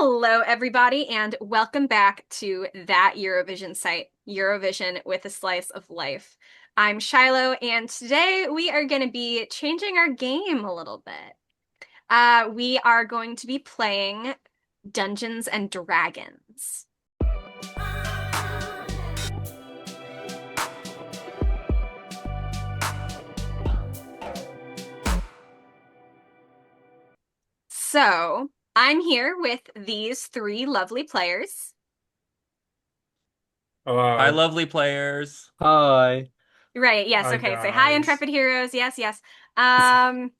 Hello, everybody, and welcome back to that Eurovision site, Eurovision with a Slice of Life. I'm Shiloh, and today we are going to be changing our game a little bit. We are going to be playing Dungeons and Dragons. So, I'm here with these three lovely players. Hi, Hello. lovely players. Hi. Right, yes, Hi, okay. Say hi, guys. intrepid heroes. Yes, yes. Um,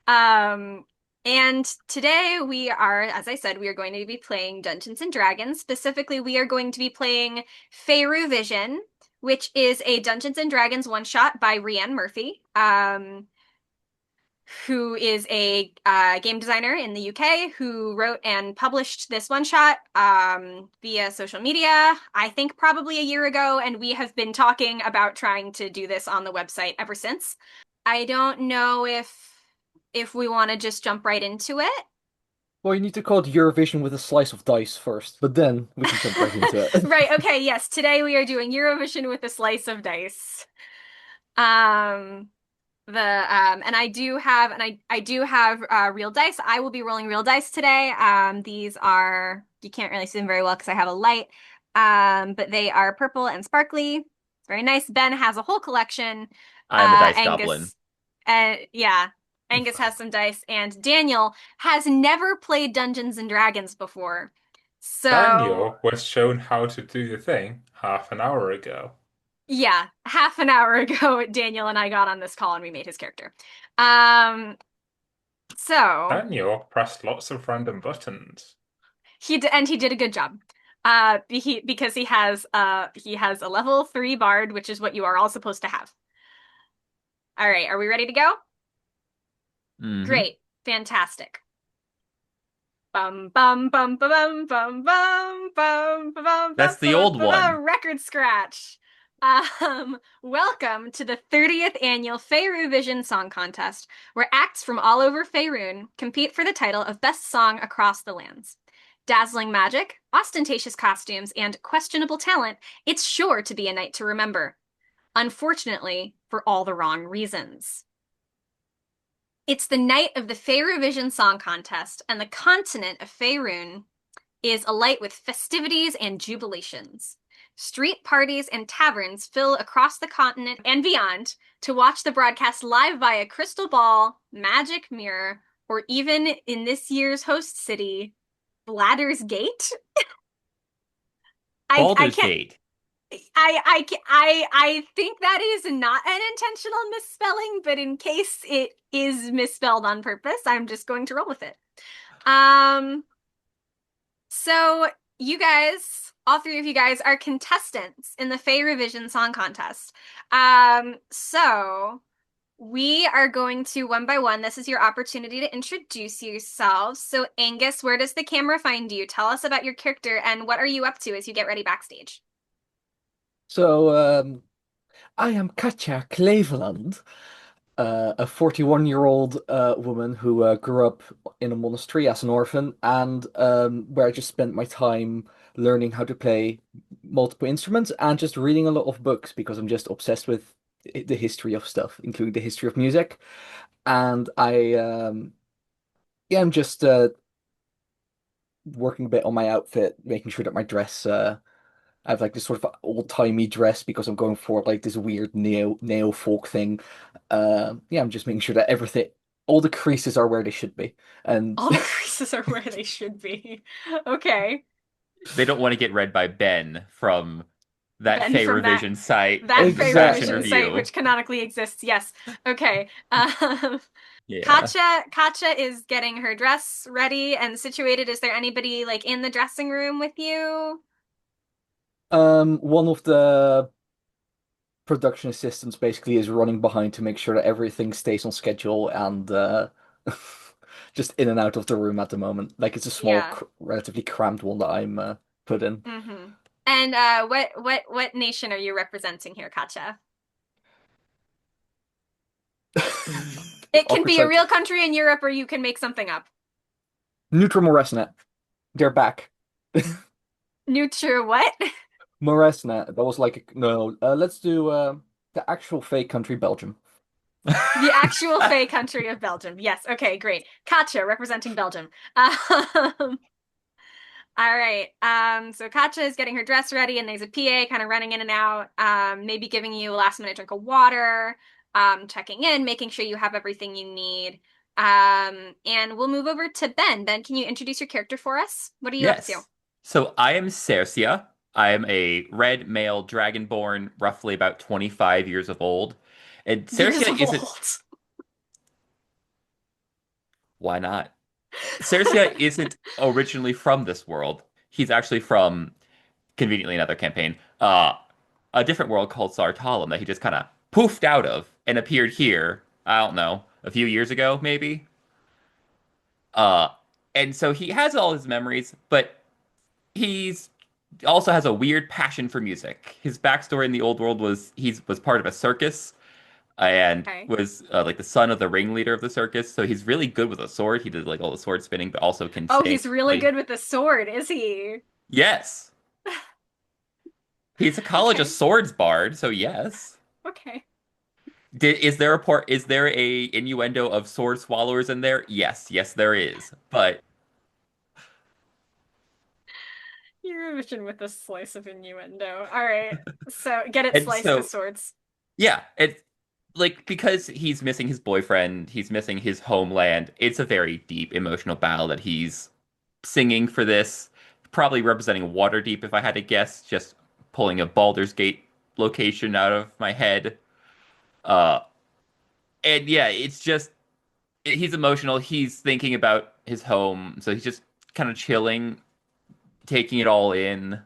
Um, and today we are, as I said, we are going to be playing Dungeons and Dragons. Specifically, we are going to be playing Faerûvision, which is a Dungeons and Dragons one shot by Rhianne Murphy, who is a game designer in the UK who wrote and published this one shot via social media, I think probably a year ago, and we have been talking about trying to do this on the website ever since. I don't know if we want to just jump right into it. Well, you need to call it Eurovision with a slice of dice first, but then we can jump right into it. Right, okay, yes. Today we are doing Eurovision with a slice of dice. Um and I do have real dice. I will be rolling real dice today. These are you can't really see them very well because I have a light. But they are purple and sparkly. It's very nice. Ben has a whole collection. I am a dice goblin. Angus, yeah, Angus has some dice, and Daniel has never played Dungeons and Dragons before. So Daniel was shown how to do the thing half an hour ago. yeah, half an hour ago, Daniel and I got on this call and we made his character. Um, so Daniel pressed lots of random buttons. he did a good job. Because he has a level 3 bard, which is what you are all supposed to have. All right, are we ready to go? Hmm. Great, fantastic. Bum bum bum bum bum bum bum bum bum bum That's the old one. record scratch. Welcome to the 30th annual Faerûvision Song Contest, where acts from all over Faerûn compete for the title of Best Song Across the Lands. Dazzling magic, ostentatious costumes, and questionable talent, it's sure to be a night to remember. Unfortunately, for all the wrong reasons. It's the night of the Faerûvision Song Contest, and the continent of Faerûn is alight with festivities and jubilations. Street parties and taverns fill across the continent and beyond to watch the broadcast live via Crystal Ball, Magic Mirror, or even in this year's host city, Bladder's Gate. I Baldur's can't. Gate. I think that is not an intentional misspelling, but in case it is misspelled on purpose, I'm just going to roll with it. Um, so you guys, all three of you guys, are contestants in the Faerûvision Song Contest. So we are going to one by one. This is your opportunity to introduce yourselves. So Angus, where does the camera find you? Tell us about your character and what are you up to as you get ready backstage? So, I am Katja Cleveland, a 41-year-old woman who grew up in a monastery as an orphan and where I just spent my time learning how to play multiple instruments and just reading a lot of books because I'm just obsessed with the history of stuff, including the history of music. And yeah, I'm just working a bit on my outfit, making sure that my dress I have like this sort of old-timey dress because I'm going for like this weird neo folk thing. Yeah, I'm just making sure that everything all the creases are where they should be. And All the creases are where they should be. Okay. They don't want to get read by Ben from that Ben from Faerûvision site that in the fashion Faerûvision site, review. which canonically exists. Yes. Okay. Yeah. Katja is getting her dress ready and situated. Is there anybody like in the dressing room with you? one of the production assistants basically is running behind to make sure that everything stays on schedule and just in and out of the room at the moment. Like it's a small, Yeah. relatively cramped one that I'm put in. Mm-hmm. And what nation are you representing here, Katja? It can Awkward be a silence. real country in Europe or you can make something up. Neutral Moresnet. They're back. Neutral what? Moresnet. That was like no. Let's do the actual fake country, Belgium. The actual Fey country of Belgium. Yes. Okay, great. Katja representing Belgium. Um, all right. So Katja is getting her dress ready, and there's a PA kind of running in and out, maybe giving you a last minute drink of water, checking in, making sure you have everything you need. And we'll move over to Ben. Ben, can you introduce your character for us? What are you up to? Yes. So I am Cercia. I am a red male dragonborn, roughly about 25 years of old. And Years Cercia of isn't. old. Why not? Cercia isn't originally from this world. He's actually from, conveniently another campaign, a different world called Sartalum that he just kind of poofed out of and appeared here, I don't know, a few years ago, maybe? Uh, and so he has all his memories, but he's also has a weird passion for music. His backstory in the old world was he was part of a circus and Okay. was like the son of the ringleader of the circus. So he's really good with a sword. He did like all the sword spinning, but also can Oh, sing. he's really good with the sword, is he? Yes, he's a college of Okay. swords bard. So yes. Okay. Is there a part? Is there a innuendo of sword swallowers in there? Yes, yes, there is. But Eurovision with a slice of innuendo. All right. So get it and sliced with so swords. yeah, it's like because he's missing his boyfriend, he's missing his homeland. It's a very deep emotional battle that he's singing for this. Probably representing Waterdeep, if I had to guess, just pulling a Baldur's Gate location out of my head. Uh, and yeah, it's just he's emotional. He's thinking about his home, so he's just kind of chilling, taking it all in,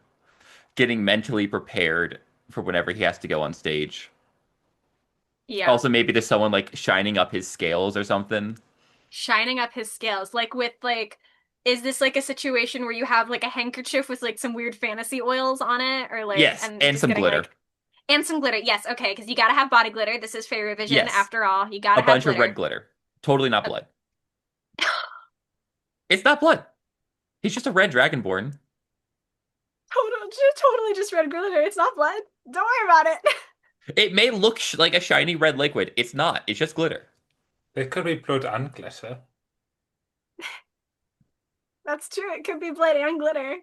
getting mentally prepared for whenever he has to go on stage. Yeah. Also, maybe to someone like shining up his scales or something. Shining up his scales. Like with like is this like a situation where you have like a handkerchief with like some weird fantasy oils on it or like Yes, and and just some getting glitter. like and some glitter. Yes, okay, because you gotta have body glitter. This is Faerûvision Yes, after all. You a gotta have bunch of red glitter. glitter. Totally not Uh, blood. It's not blood. He's just a red dragonborn. totally just red glitter. It's not blood. Don't worry about it. It may look sh like a shiny red liquid. It's not. It's just glitter. There could be blood and glitter. That's true. It could be blood and glitter.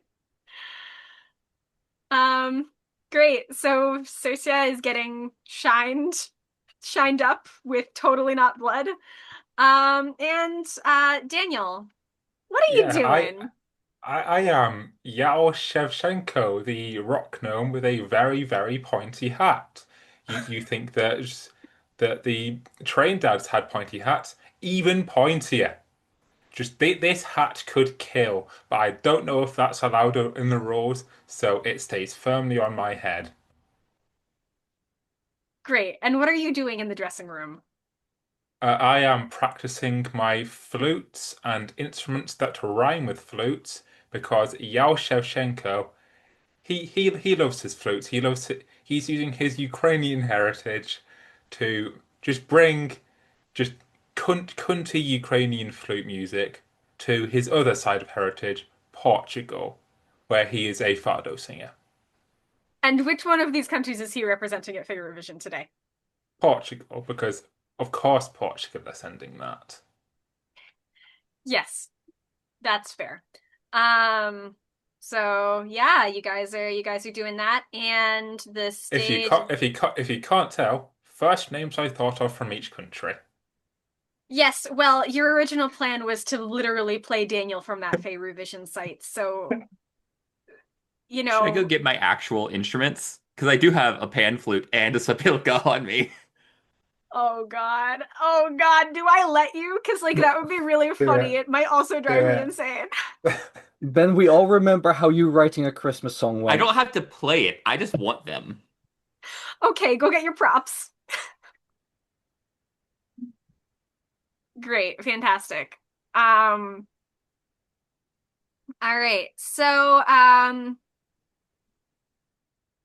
Um, great. So Cercia is getting shined up with totally not blood. And Daniel, what are you Yeah, I doing? I, I am Yao Shevchenko, the rock gnome with a very, very pointy hat. You think that the train dads had pointy hats? Even pointier. Just this hat could kill, but I don't know if that's allowed in the rules, so it stays firmly on my head. Great. And what are you doing in the dressing room? I am practicing my flutes and instruments that rhyme with flutes because Yao Shevchenko he loves his flutes. He loves it. He's using his Ukrainian heritage to just bring just cunty Ukrainian flute music to his other side of heritage, Portugal, where he is a fado singer. And which one of these countries is he representing at Faerûvision today? Portugal, because of course Portugal are sending that. Yes, that's fair. Um, so yeah, you guys are doing that, and the stage. If you can't tell, first names I thought of from each country. Yes, well, your original plan was to literally play Daniel from that Faerûvision site, so you Should I go know. get my actual instruments? Because I do have a pan flute and a sapilka on me. Oh God. Oh God, do I let you? Because like that would be really Do funny. it. It might also Do drive me it. insane. Ben, we all remember how you writing a Christmas song I went. don't have to play it. I just want them. Okay, go get your props. Great, fantastic. Um, all right.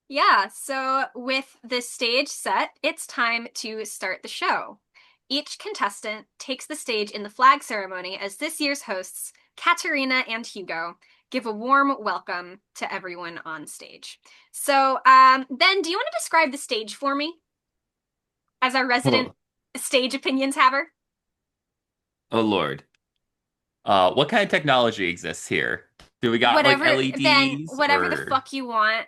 Yeah, so with this stage set, it's time to start the show. Each contestant takes the stage in the flag ceremony as this year's hosts Katerina and Hugo give a warm welcome to everyone on stage. So, Ben, do you want to describe the stage for me as our resident Oh, stage opinions haver? oh Lord. What kind of technology exists here? Do we got like Whatever, Ben, LEDs whatever the or fuck you want.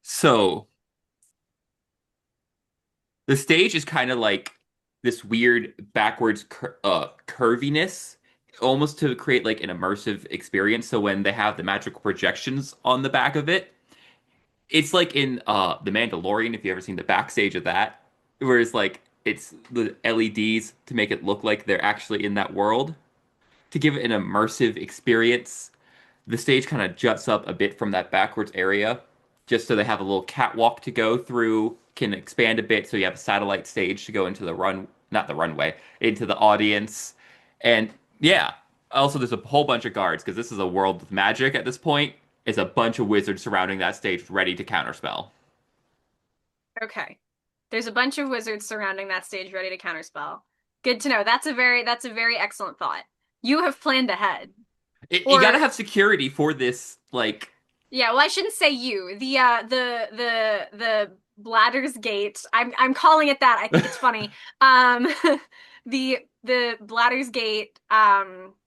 so the stage is kind of like this weird backwards curviness, almost to create like an immersive experience. So when they have the magical projections on the back of it, it's like in The Mandalorian, if you ever seen the backstage of that, where it's like it's the LEDs to make it look like they're actually in that world. To give it an immersive experience, the stage kind of juts up a bit from that backwards area, just so they have a little catwalk to go through, can expand a bit, so you have a satellite stage to go into the not the runway, into the audience. And yeah, also there's a whole bunch of guards, because this is a world with magic at this point. It's a bunch of wizards surrounding that stage ready to counterspell. Okay. There's a bunch of wizards surrounding that stage ready to counterspell. Good to know. That's a very excellent thought. You have planned ahead. You Or gotta have security for this, like, yeah, well, I shouldn't say you. The Bladder's Gate. I'm calling it that. I think it's funny. Um the Bladder's Gate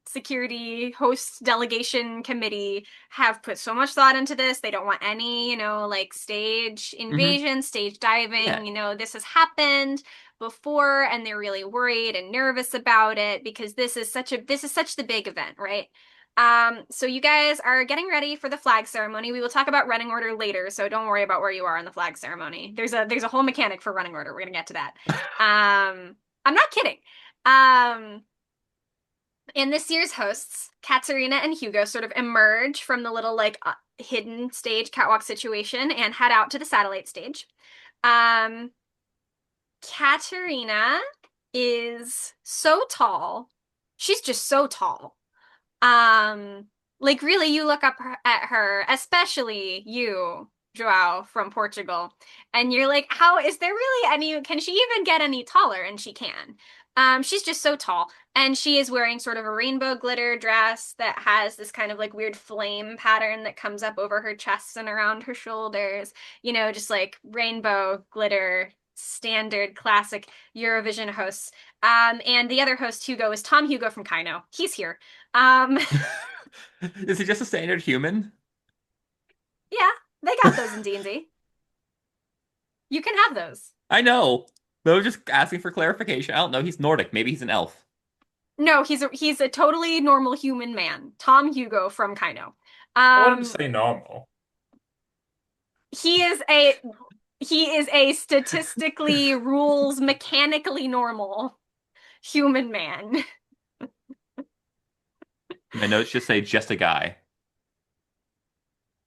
security host delegation committee have put so much thought into this. They don't want any, like stage mhm. invasion, stage Yeah. diving. This has happened before and they're really worried and nervous about it because this is such the big event, right? So you guys are getting ready for the flag ceremony. We will talk about running order later, so don't worry about where you are in the flag ceremony. There's a whole mechanic for running order. We're gonna get to that. I'm not kidding. Um, and this year's hosts, Katerina and Hugo, sort of emerge from the little like hidden stage catwalk situation and head out to the satellite stage. Um, Katerina is so tall. She's just so tall. Um, like really, you look up at her, especially you, Joao from Portugal, and you're like, how is there really can she even get any taller? And she can. She's just so tall, and she is wearing sort of a rainbow glitter dress that has this kind of like weird flame pattern that comes up over her chest and around her shoulders. Just like rainbow glitter, standard classic Eurovision hosts. And the other host, Hugo, is Tom Hugo from Kino. He's here. Um, Is he just a standard human? yeah, they got those in D&D. You can have those. I know. But I was just asking for clarification. I don't know. He's Nordic. Maybe he's an elf. No, he's a totally normal human man. Tom Hugo from Kino. I wouldn't Um, say normal. he is a he is a statistically rules mechanically normal human man. My notes just say just a guy.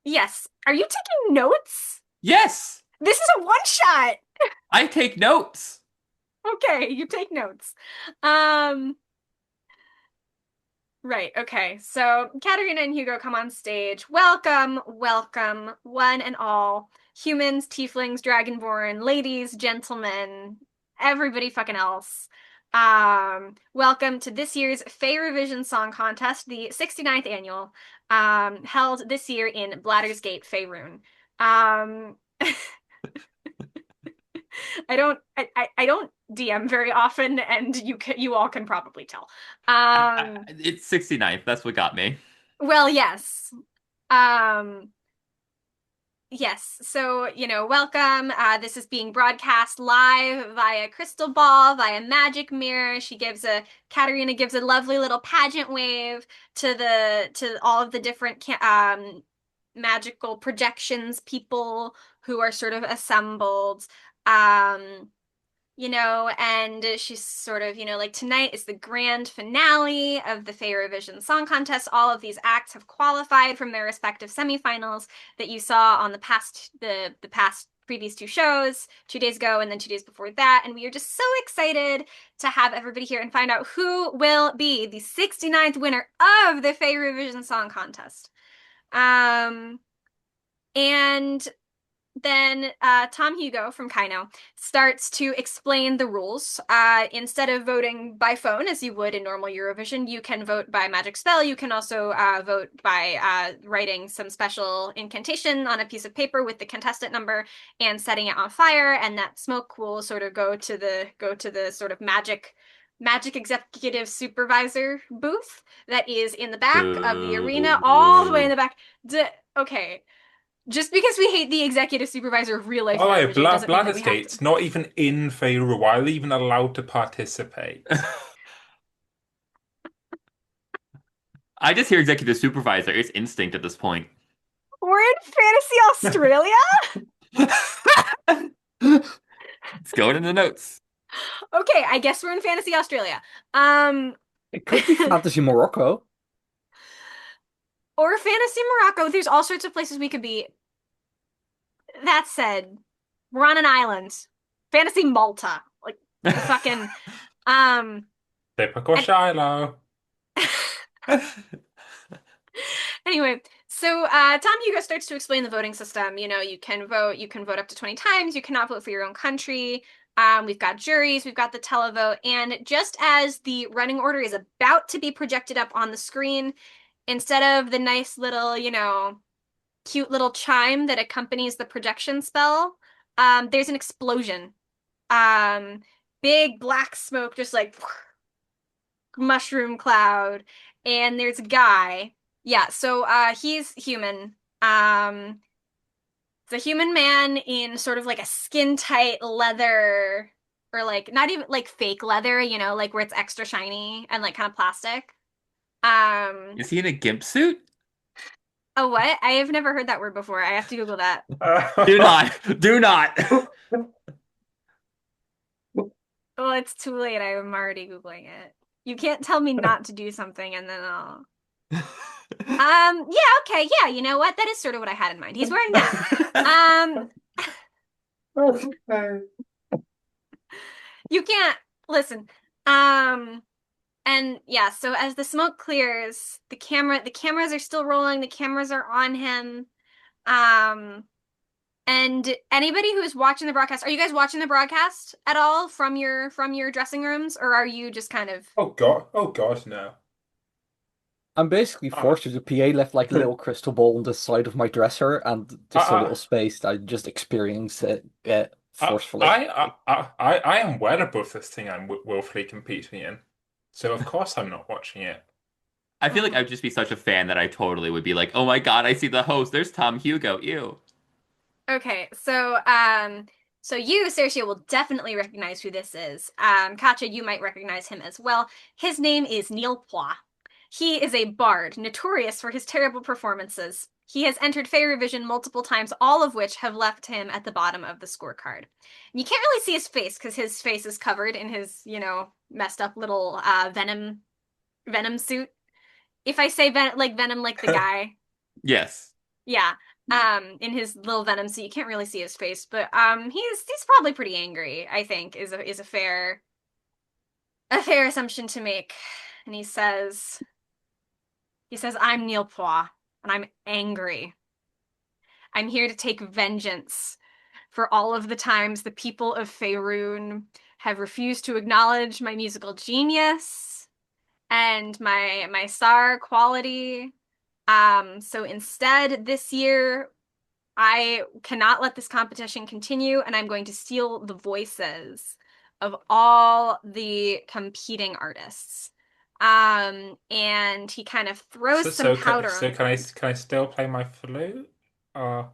Yes. Are you taking notes? Yes! This is a one shot. I take notes! Okay, you take notes. Um, Right, okay. So Katerina and Hugo come on stage. Welcome, welcome, one and all. Humans, tieflings, dragonborn, ladies, gentlemen, everybody fucking else. Welcome to this year's Faerûvision Song Contest, the 69th annual, held this year in Bladder's Gate, Faerûn. Um, I don't DM very often, and you all can probably tell. It's 69th. That's what got me. Well, yes. Um, yes. So, welcome. This is being broadcast live via Crystal Ball, via Magic Mirror. Katarina gives a lovely little pageant wave to all of the different magical projections people who are sort of assembled. Um, and she's sort of, like tonight is the grand finale of the Faerûvision Song Contest. All of these acts have qualified from their respective semifinals that you saw on the past previous two shows, 2 days ago and then 2 days before that. And we are just so excited to have everybody here and find out who will be the 69th winner of the Faerûvision Song Contest. And then Tom Hugo from Kino starts to explain the rules. Instead of voting by phone as you would in normal Eurovision, you can vote by magic spell. You can also vote by writing some special incantation on a piece of paper with the contestant number and setting it on fire, and that smoke will sort of go to the sort of magic executive supervisor booth that is in the back of the arena, all the way in Boo. the back. Okay. Just because we hate the executive supervisor of real life Oh, yeah, Eurovision doesn't mean that we have to. Blatherskate's not even in Faerû. Why are they even allowed to participate? I just hear executive supervisor. It's instinct at this point. We're in Fantasy Australia? It's going in the notes. Okay, I guess we're in Fantasy Australia. Um, It could be Fantasy Morocco. or Fantasy Morocco. There's all sorts of places we could be. That said, we're on an island. Fantasy Malta. Like fucking um Typical and Shiloh. anyway, so Tom Hugo starts to explain the voting system. You can vote up to 20 times. You cannot vote for your own country. We've got juries, we've got the televote, and just as the running order is about to be projected up on the screen, instead of the nice little, cute little chime that accompanies the projection spell, there's an explosion. Um, Big black smoke, just like mushroom cloud, and there's a guy. Yeah, so he's human. It's a human man in sort of like a skin tight leather, or like not even like fake leather, like where it's extra shiny and like kind of plastic. Um, Is he in a gimp suit? oh, what? I have never heard that word before. I have to Google that. Do not. Do not. Well, it's too late. I'm already Googling it. You can't tell me not to do something and then I'll. Yeah, okay, yeah, you know what? That is sort of what I had in mind. He's wearing that. Um, you can't listen. Um, and yeah, so as the smoke clears, the cameras are still rolling, the cameras are on him. Um, and anybody who is watching the broadcast, are you guys watching the broadcast at all from your dressing rooms, or are you just kind of Oh God! Oh God! No. I'm basically Ah, forced to the PA left like a little crystal ball on the side of my dresser and just a little I, space. I just experience it I, forcefully. I am well above this thing I'm willfully competing in, so of course I'm not watching it. I feel like oh. I'd just be such a fan that I totally would be like, oh my God, I see the host. There's Tom Hugo. Ew. Okay, so you, Sergio, will definitely recognize who this is. Katja, you might recognize him as well. His name is Neil Poix. He is a bard, notorious for his terrible performances. He has entered Faerûvision multiple times, all of which have left him at the bottom of the scorecard. You can't really see his face because his face is covered in his, messed up little venom suit. If I say venom like the guy, Yes. yeah. In his little venom suit, you can't really see his face, but he's probably pretty angry, I think, is a fair assumption to make. And he says, I'm Neil Poix, and I'm angry. I'm here to take vengeance for all of the times the people of Faerûn have refused to acknowledge my musical genius and my star quality. So instead, this year, I cannot let this competition continue, and I'm going to steal the voices of all the competing artists. And he kind of throws So some so can powder on so the can I ground. can I still play my flute? Or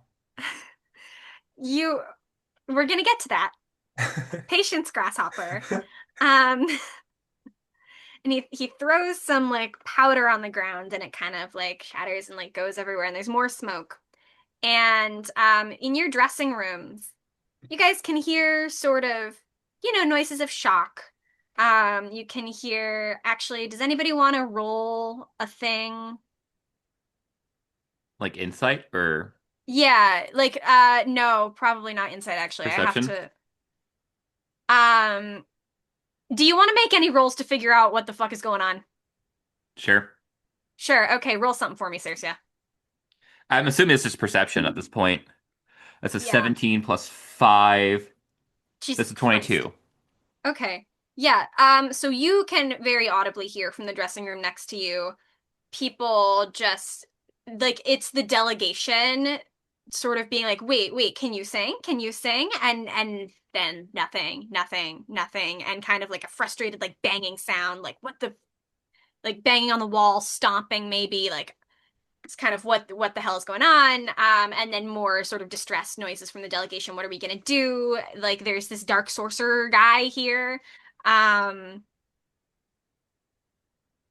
You, we're gonna get to that. Patience, grasshopper. Um, and he throws some like powder on the ground, and it kind of like shatters and like goes everywhere, and there's more smoke. And in your dressing rooms, you guys can hear sort of, noises of shock. You can hear, actually, does anybody want to roll a thing? Like insight or Yeah, like, no, probably not insight, actually. I have perception? to, um, do you want to make any rolls to figure out what the fuck is going on? Sure. Sure, okay, roll something for me, Circia. I'm assuming it's just perception at this point. That's a Yeah. 17 plus 5. That's Jesus a Christ. 22. Okay. Yeah. So you can very audibly hear from the dressing room next to you, people just like it's the delegation sort of being like, wait, can you sing? Can you sing? And then nothing, nothing, nothing, and kind of like a frustrated like banging sound, like what the like banging on the wall, stomping maybe, like it's kind of what the hell is going on, and then more sort of distressed noises from the delegation. What are we gonna do? Like there's this dark sorcerer guy here. um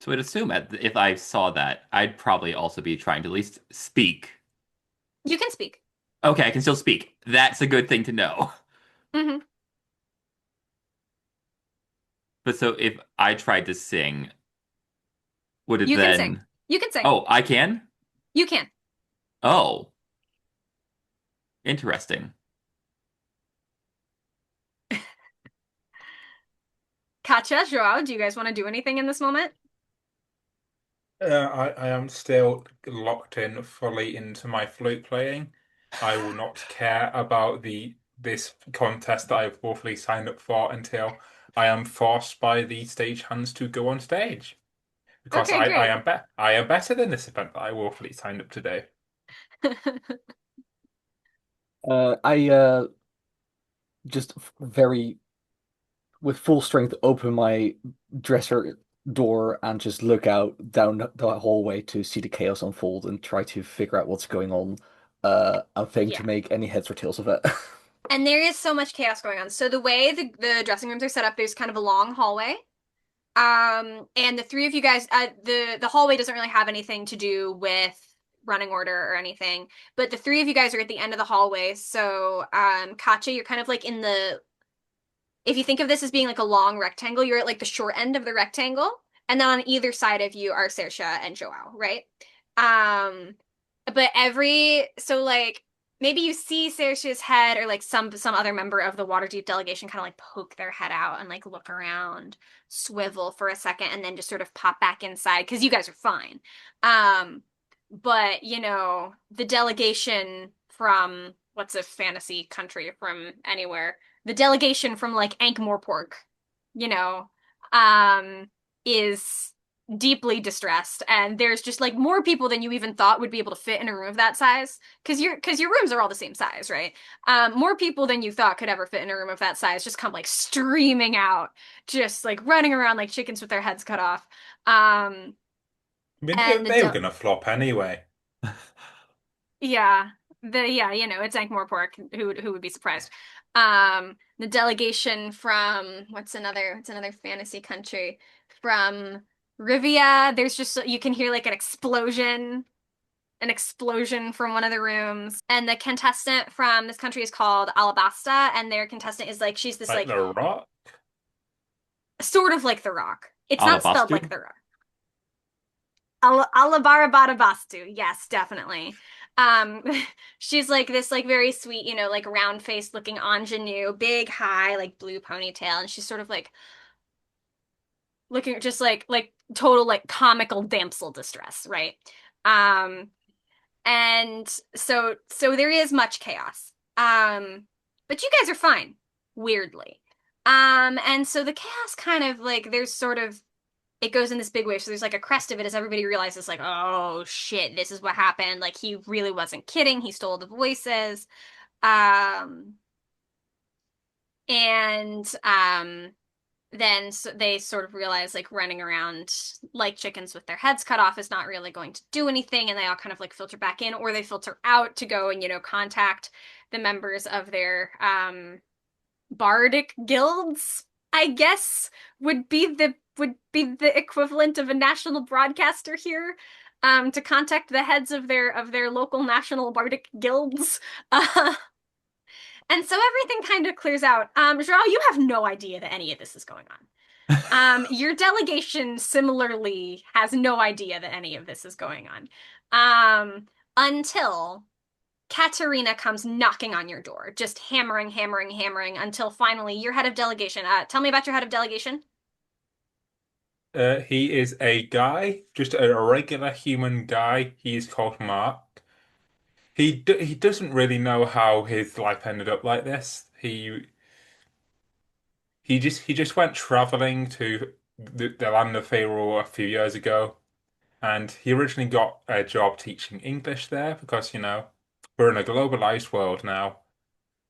So I'd assume if I saw that, I'd probably also be trying to at least speak. you can speak. Okay, I can still speak. That's a good thing to know. Hmm. But so if I tried to sing, would it You can sing. then? You can sing. Oh, I can? You can. Oh, interesting. Katja, Joao, do you guys want to do anything in this moment? I am still locked in fully into my flute playing. I will not care about the this contest that I've awfully signed up for until I am forced by the stagehands to go on stage. Because Okay, great. I am better than this event that I awfully signed up to do. I just very with full strength open my dresser door and just look out down the hallway to see the chaos unfold and try to figure out what's going on. I'm failing to Yeah. make any heads or tails of it. And there is so much chaos going on. So the way the dressing rooms are set up, there's kind of a long hallway. And the three of you guys, the hallway doesn't really have anything to do with running order or anything, but the three of you guys are at the end of the hallway. So, Katja, you're kind of like in the if you think of this as being like a long rectangle, you're at like the short end of the rectangle, and then on either side of you are Saoirse and Joao, right? Um, but every so like maybe you see Saoirse's head or like some other member of the Waterdeep delegation kind of like poke their head out and like look around, swivel for a second, and then just sort of pop back inside because you guys are fine. But the delegation from what's a fantasy country from anywhere, the delegation from like Ankh-Morpork, you know, is deeply distressed, and there's just like more people than you even thought would be able to fit in a room of that size because your rooms are all the same size, right? More people than you thought could ever fit in a room of that size just come like streaming out, just like running around like chickens with their heads cut off. um I mean, and the they were de gonna flop anyway. Yeah, it's Ankh-Morpork. Who would be surprised? The delegation from what's another fantasy country from Rivia. There's just you can hear like an explosion from one of the rooms, and the contestant from this country is called Alabasta, and their contestant is like she's this Like like The Rock. sort of like the Rock. It's not spelled Alabastu? like the Rock. Alabarabadabastu. Yes, definitely. Um, she's like this, like very sweet, like round faced looking ingenue, big, high, like blue ponytail, and she's sort of like looking just like total like comical damsel distress, right? Um, and so there is much chaos. But you guys are fine, weirdly. And so the chaos kind of like there's sort of it goes in this big wave. So there's like a crest of it as everybody realizes, like, oh shit, this is what happened. Like he really wasn't kidding. He stole the voices. Um, and then they sort of realize like running around like chickens with their heads cut off is not really going to do anything, and they all kind of like filter back in, or they filter out to go and contact the members of their bardic guilds, I guess, would be the equivalent of a national broadcaster here, to contact the heads of their local national bardic guilds. Uh, and so everything kind of clears out. Joao, you have no idea that any of this is going on. Your delegation similarly has no idea that any of this is going on. Until Katerina comes knocking on your door, just hammering, hammering, hammering until finally your head of delegation. Tell me about your head of delegation. He is a guy, just a regular human guy. He is called Mark. he doesn't really know how his life ended up like this. He just went traveling to the land of Faerû a few years ago, and he originally got a job teaching English there because, we're in a globalized world now,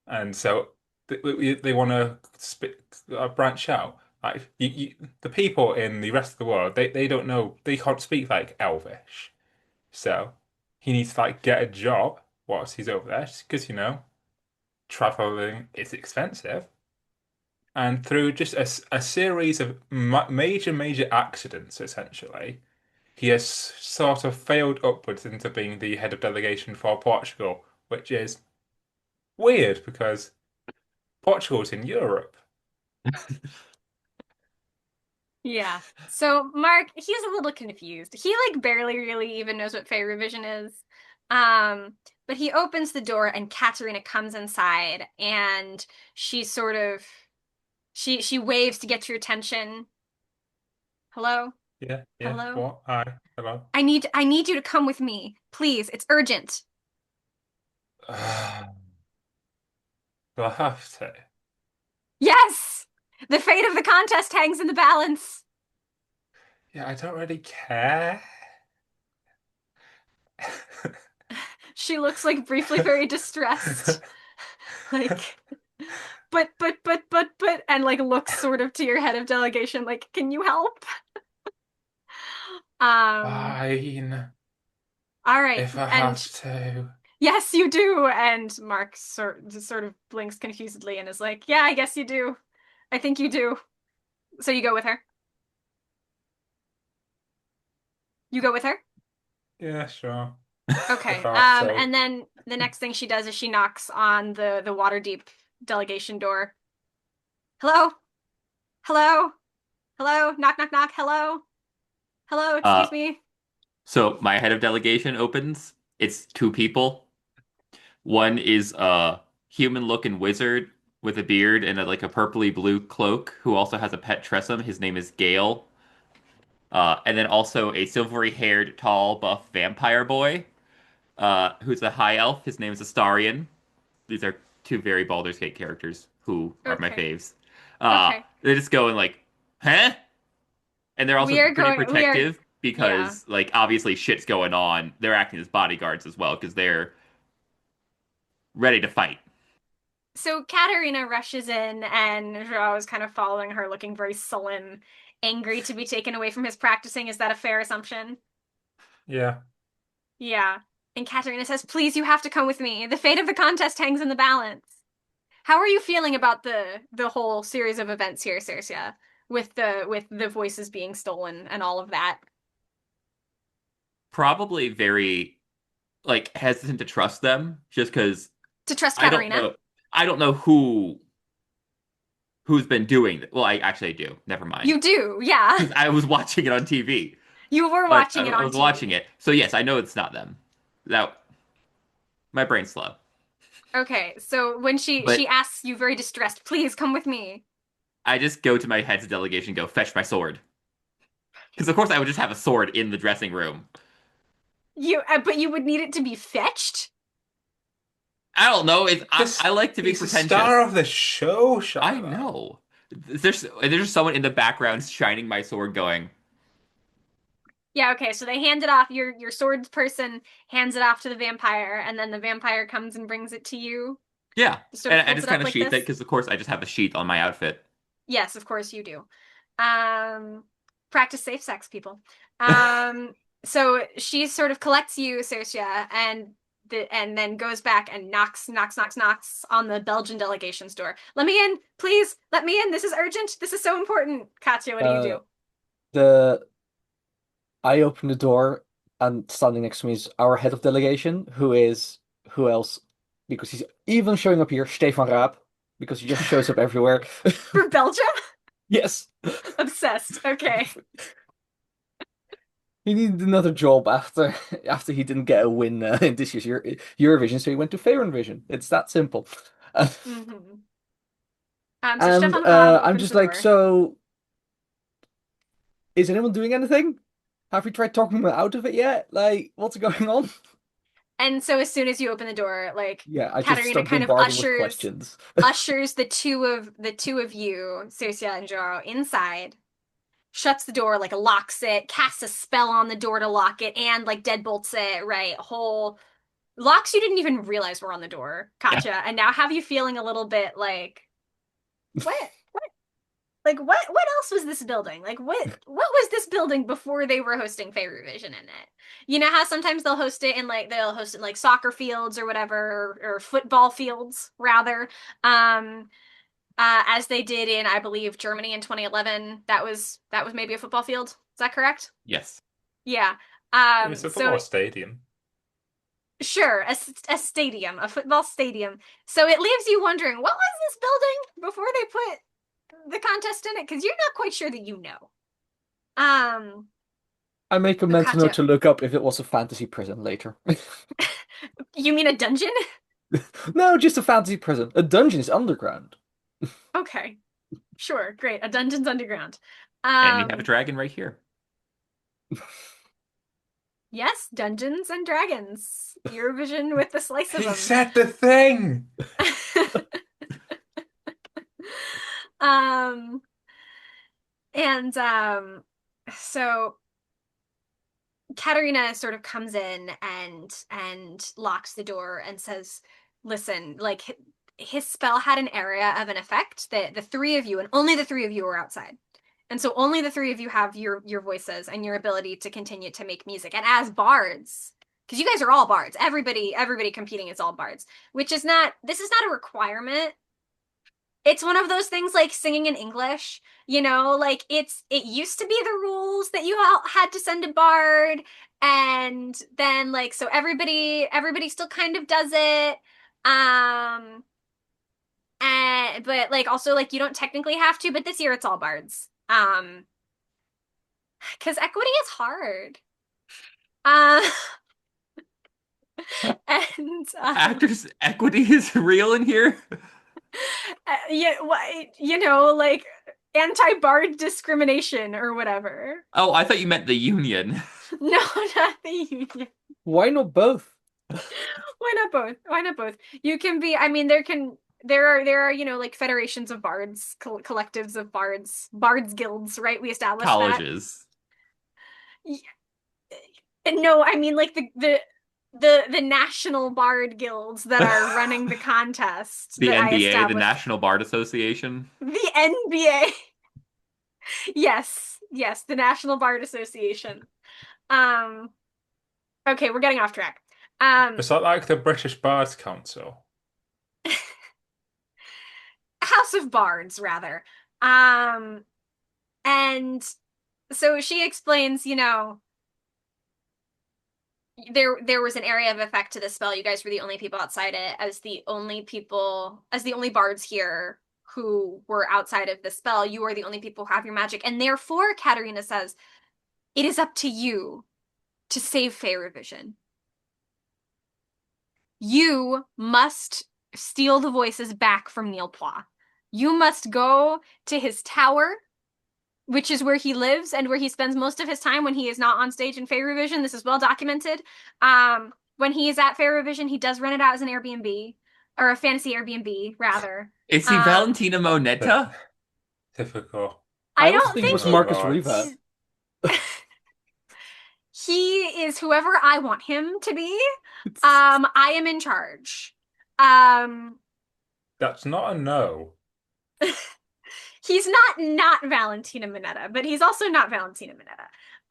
and so they want to branch out. Like the people in the rest of the world, they don't know, they can't speak like Elvish, so he needs to like get a job whilst he's over there, because traveling is expensive. And through just a series of major accidents, essentially, he has sort of failed upwards into being the head of delegation for Portugal, which is weird because Portugal's in Europe. Yeah. So Mark, he's a little confused. He like barely really even knows what Faerûvision is. But he opens the door and Katerina comes inside and she sort of she waves to get your attention. Hello? Yeah, yeah. Hello? What? Hi, hello. I need you to come with me. Please, it's urgent. Do I have to? Yes! The fate of the contest hangs in the balance. Yeah, I don't really care. She looks like briefly very distressed. Like, and like looks sort of to your head of delegation, like, can you help? Um, Fine, all right. if I And have to. yes, you do. And Mark sort of blinks confusedly and is like, yeah, I guess you do. I think you do. So you go with her. You go with her? Yeah, sure. If Okay. I have to. And then the next thing she does is she knocks on the Waterdeep delegation door. Hello? Hello? Hello? Knock, knock, knock. Hello? Hello, Uh, excuse me. so my head of delegation opens. It's two people. One is a human-looking wizard with a beard and like a purpley blue cloak, who also has a pet Tressum. His name is Gale. And then also a silvery-haired, tall, buff vampire boy, who's a high elf. His name is Astarion. These are two very Baldur's Gate characters who are my Okay. faves. Okay. They're just going like, huh? And they're also pretty We are, protective yeah. because, like, obviously shit's going on. They're acting as bodyguards as well because they're ready to fight. So Katerina rushes in and Joao is kind of following her, looking very sullen, angry to be taken away from his practicing. Is that a fair assumption? Yeah. Yeah. And Katerina says, please, you have to come with me. The fate of the contest hangs in the balance. How are you feeling about the whole series of events here, Circia? With the voices being stolen and all of that. Probably very, like, hesitant to trust them just because To trust I don't Katerina? know. I don't know who's been doing it. Well, I actually do. Never mind. You do, yeah. Because I was watching it on TV. You were But I, watching it I on was watching TV. it. So yes, I know it's not them. That my brain's slow. Okay, so when she But asks you very distressed, please come with me. I just go to my head's delegation and go fetch my sword. Because of course I would just have a sword in the dressing room. But you would need it to be fetched? I don't know. I Just like to be he's the star pretentious. of the show, I Shiloh. know. There's someone in the background shining my sword going, Yeah, okay, so they hand it off. Your swords person hands it off to the vampire, and then the vampire comes and brings it to you. yeah. Just sort of And I holds just it up kind of like sheath it this. because of course I just have a sheath on my outfit. Yes, of course you do. Um, Practice safe sex, people. Um, so she sort of collects you, Sersia, and then goes back and knocks on the Belgian delegation's door. Let me in, please. Let me in. This is urgent. This is so important. Katya, what do you Uh, do? the I open the door, and standing next to me is our head of delegation, who else? Because he's even showing up here, Stefan Raab, because he just shows up everywhere. For Belgium? Yes. Obsessed. Okay. He needed another job after he didn't get a win in this year's Eurovision, so he went to Faerûvision. It's that simple. Uh, Hmm. So and Stefan Raab I'm opens just the like, door. so is anyone doing anything? Have we tried talking him out of it yet? Like, what's going on? And so as soon as you open the door, like Yeah, I just Katarina start kind of bombarding with questions. ushers the two of you, Cecia and Joro, inside, shuts the door, like locks it, casts a spell on the door to lock it, and like deadbolts it, right? Whole locks you didn't even realize were on the door, Yeah. Katja, and now have you feeling a little bit like what? Like what else was this building? Like what was this building before they were hosting Faerûvision in it? You know how sometimes they'll host it in like soccer fields or whatever or football fields rather. As they did in I believe Germany in 2011. That was maybe a football field. Is that correct? Yes. Yeah. It was a So football stadium. sure, a stadium, a football stadium. So it leaves you wondering, what was this building before they put the contest in it? Because you're not quite sure that you know. Um, I make a mental note Katja, to look up if it was a fantasy prison later. you mean a dungeon? No, just a fantasy prison. A dungeon is underground. Okay, sure, great. A dungeon's underground. And we have a Um, dragon right here. yes, Dungeons and Dragons. Eurovision with a slice of He them. said the thing. Um, and so Katerina sort of comes in and locks the door and says, "Listen, like his spell had an area of an effect that the three of you and only the three of you are outside, and so only the three of you have your voices and your ability to continue to make music. And as bards, because you guys are all bards, everybody competing is all bards, which is not this is not a requirement. It's one of those things like singing in English, like it used to be the rules that you all had to send a bard, and then like so everybody still kind of does it. Um and but like also like you don't technically have to, but this year it's all bards. Because equity is hard. Uh and Actors' equity is real in here. yeah, like anti-bard discrimination or whatever. Oh, I thought you meant the union. No, not the union. Why not both? Why not both? Why not both? You can be, I mean, there are, like federations of bards, collectives of bards guilds, right? We established that. Colleges. Yeah. And no, I mean like the national bard guilds that are running the contest The that I NBA, the established. National Bard Association. The NBA. Yes, yes, the National Bard Association. Um, okay, we're getting off track. It's not like the British Bards Council. House of Bards, rather. Um, and so she explains, there was an area of effect to this spell. You guys were the only people outside it, as the only bards here who were outside of the spell. You are the only people who have your magic, and therefore, Katarina says, it is up to you to save Faerûvision. You must steal the voices back from Neil Ploy. You must go to his tower, which is where he lives and where he spends most of his time when he is not on stage in Faerûvision. This is well documented. When he is at Faerûvision, he does rent it out as an Airbnb or a fantasy Airbnb, rather. Is he Um, Valentina Monetta? Typical. I I was don't thinking it think was Euro Marcus Bards. Riva. he is whoever I want him to be. It's I am in charge. Um, That's not a no. he's not Valentina Minetta, but he's also not Valentina Minetta.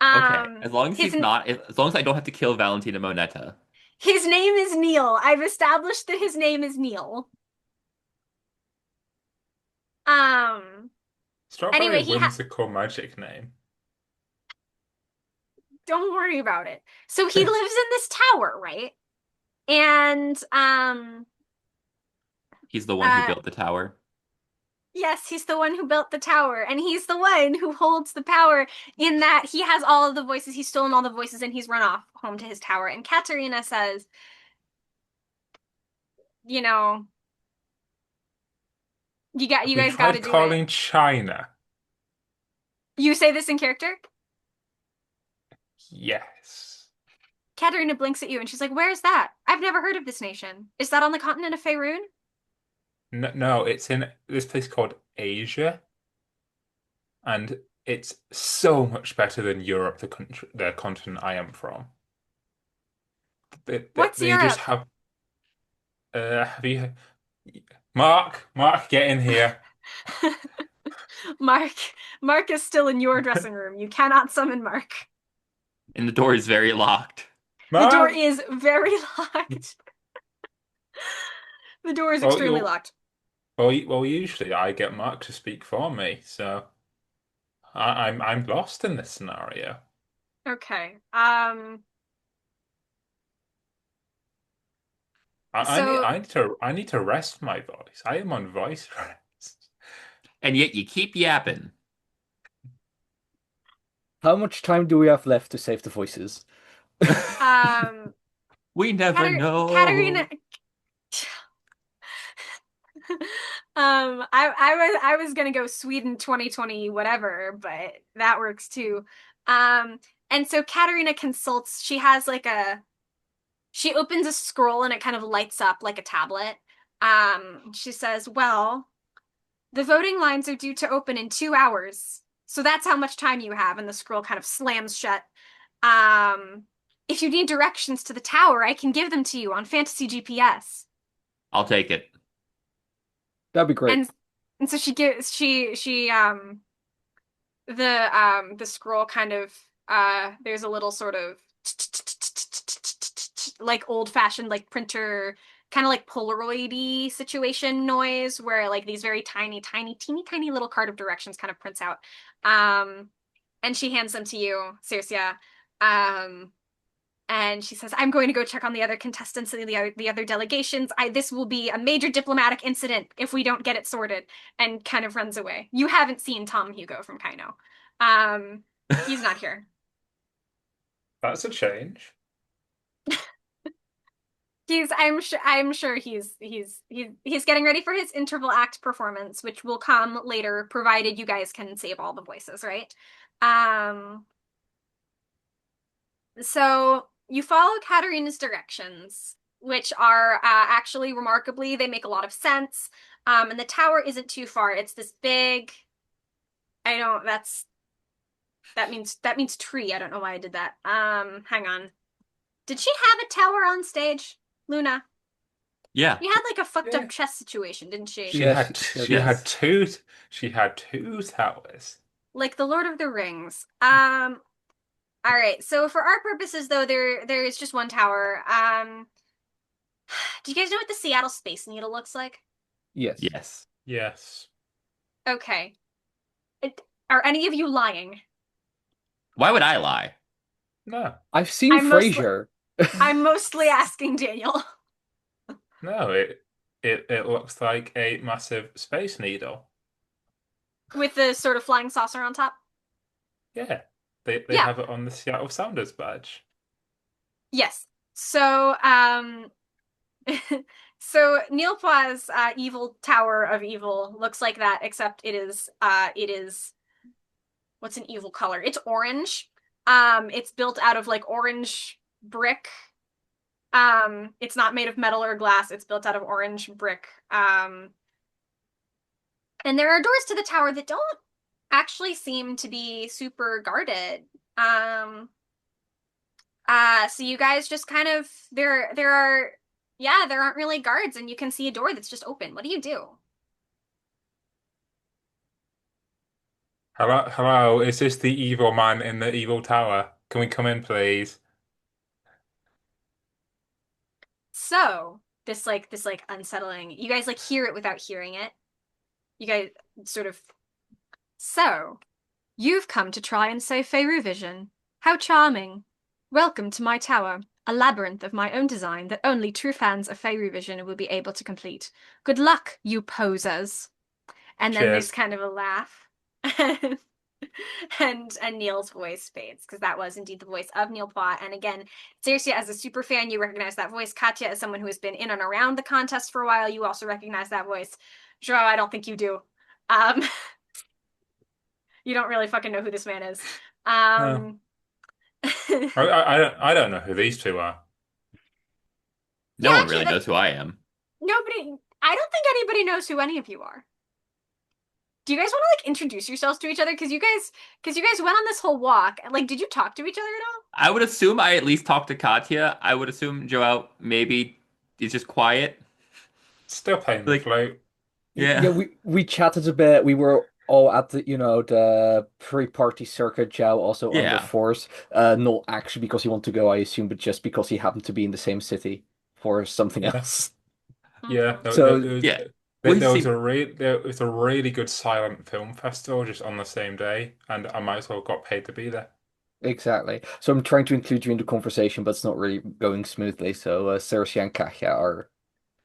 Okay, as long as His he's not, as long as I don't have to kill Valentina Monetta. his name is Neil. I've established that his name is Neil. Um. It's not a very Anyway, whimsical magic name. don't worry about it. So he lives in this tower, right? And He's the one who uh, built the tower. yes, he's the one who built the tower, and he's the one who holds the power in that he has all of the voices, he's stolen all the voices, and he's run off home to his tower. And Katerina says, you know, you We guys got to tried do it. calling China. You say this in character? Yes. Katarina blinks at you and she's like, "Where's that? I've never heard of this nation. Is that on the continent of Faerûn?" No, no, it's in this place called Asia, and it's so much better than Europe, the continent I am from. What's They just Europe? have you, Mark, get in here. Mark, Mark is still in your dressing room. You cannot summon Mark. And the door is very locked. The door Mark. is very locked. The door is Well, extremely locked. usually I get Mark to speak for me, so I'm lost in this scenario. Okay. So I need to rest my voice. I am on voice rest. And yet you keep yapping. How much time do we have left to save the voices? um We never Katarina know. I was gonna go Sweden 2020 whatever, but that works too. Um and so Katarina consults, she opens a scroll and it kind of lights up like a tablet. She says, "Well, the voting lines are due to open in 2 hours. So that's how much time you have." And the scroll kind of slams shut. Um, if you need directions to the tower, I can give them to you on Fantasy GPS. I'll take it. That'd be great. And and so the scroll kind of there's a little sort of like old-fashioned like printer kind of like Polaroid-y situation noise where like these very tiny, tiny, teeny tiny little card of directions kind of prints out. Um and she hands them to you, Circia. Um and she says, "I'm going to go check on the other contestants and the other delegations. This will be a major diplomatic incident if we don't get it sorted," and kind of runs away. You haven't seen Tom Hugo from Kaino. He's not here. That's a change. I'm sure he's getting ready for his interval act performance, which will come later, provided you guys can save all the voices, right? Um, so you follow Katarina's directions, which are actually remarkably, they make a lot of sense. And the tower isn't too far. It's this big, I don't, that means tree. I don't know why I did that. Hang on. Did she have a tower on stage, Luna? Yeah. You had like a fucked Yeah. up chess situation, didn't she? Yes, She had yes. two towers. Like the Lord of the Rings. All right. So for our purposes, though, there is just one tower. Do you guys know what the Seattle Space Needle looks like? yes. Yes. Yes. Okay. Are any of you lying? Why would I lie? No. I've seen I'm mostly Frasier. I'm mostly asking Daniel. No, it looks like a massive space needle. With the sort of flying saucer on top. Yeah. They Yeah. have it on the Seattle Sounders badge. Yes. So so Neilpa's evil tower of evil looks like that, except it is what's an evil color? It's orange. It's built out of like orange brick. It's not made of metal or glass. It's built out of orange brick. And there are doors to the tower that don't actually seem to be super guarded. So you guys just kind of there aren't really guards, and you can see a door that's just open. What do you do? Hello, is this the evil man in the evil tower? Can we come in, please? So this unsettling. You guys like hear it without hearing it. You guys sort of so you've come to try and save Faerûvision. How charming. Welcome to my tower, a labyrinth of my own design that only true fans of Faerûvision will be able to complete. Good luck, you posers. And then there's Cheers. kind of a laugh. And Neil's voice fades, because that was indeed the voice of Neil Plot. And again, Circia, as a super fan, you recognize that voice. Katya, as someone who has been in and around the contest for a while, you also recognize that voice. Joao, I don't think you do. Um, you don't really fucking know who this man is. No. I don't know who these two are. Yeah, No one actually, really knows who I am. nobody, I don't think anybody knows who any of you are. Do you guys want to like introduce yourselves to each other? Because you guys went on this whole walk. Like, did you talk to each other at all? I would assume I at least talked to Katya. I would assume Joao maybe is just quiet. Still playing the Like, flute. Yeah, yeah, we chatted a bit. We were all at the pre-party circuit. Joe also under yeah. force. Not actually because he wanted to go, I assume, but just because he happened to be in the same city for something Yeah, else. yeah. Mm-hmm. So Yeah. We see. There was a really good silent film festival just on the same day, and I might as well got paid to be there. exactly. So I'm trying to include you in the conversation, but it's not really going smoothly. So Cersei and Katya are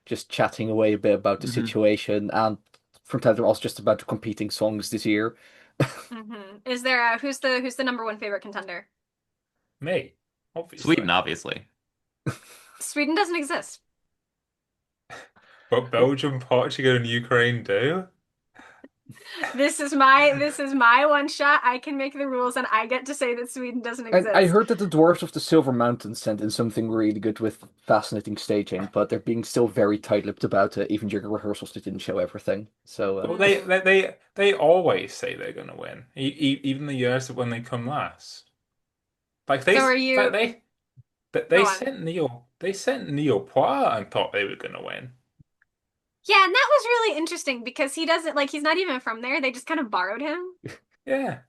just chatting away a bit about the Mhm. situation and from time to time also just about the competing songs this year. Mm-hmm. Is there who's the number one favorite contender? Me, obviously. Sweden, obviously. Sweden doesn't exist. But Belgium, Portugal, and Ukraine do. This is my one shot. I can make the rules, and I get to say that Sweden doesn't And I exist. heard that the Dwarves of the Silver Mountains sent in something really good with fascinating staging, but they're being still very tight-lipped about it. Even during rehearsals, they didn't show everything. So, Well, Mm. they always say they're gonna win, even the years when they come last. Like So are you? they Go on. sent Neil Poir and thought they were gonna win. Yeah, and that was really interesting because he doesn't like he's not even from there. They just kind of borrowed him. Yeah.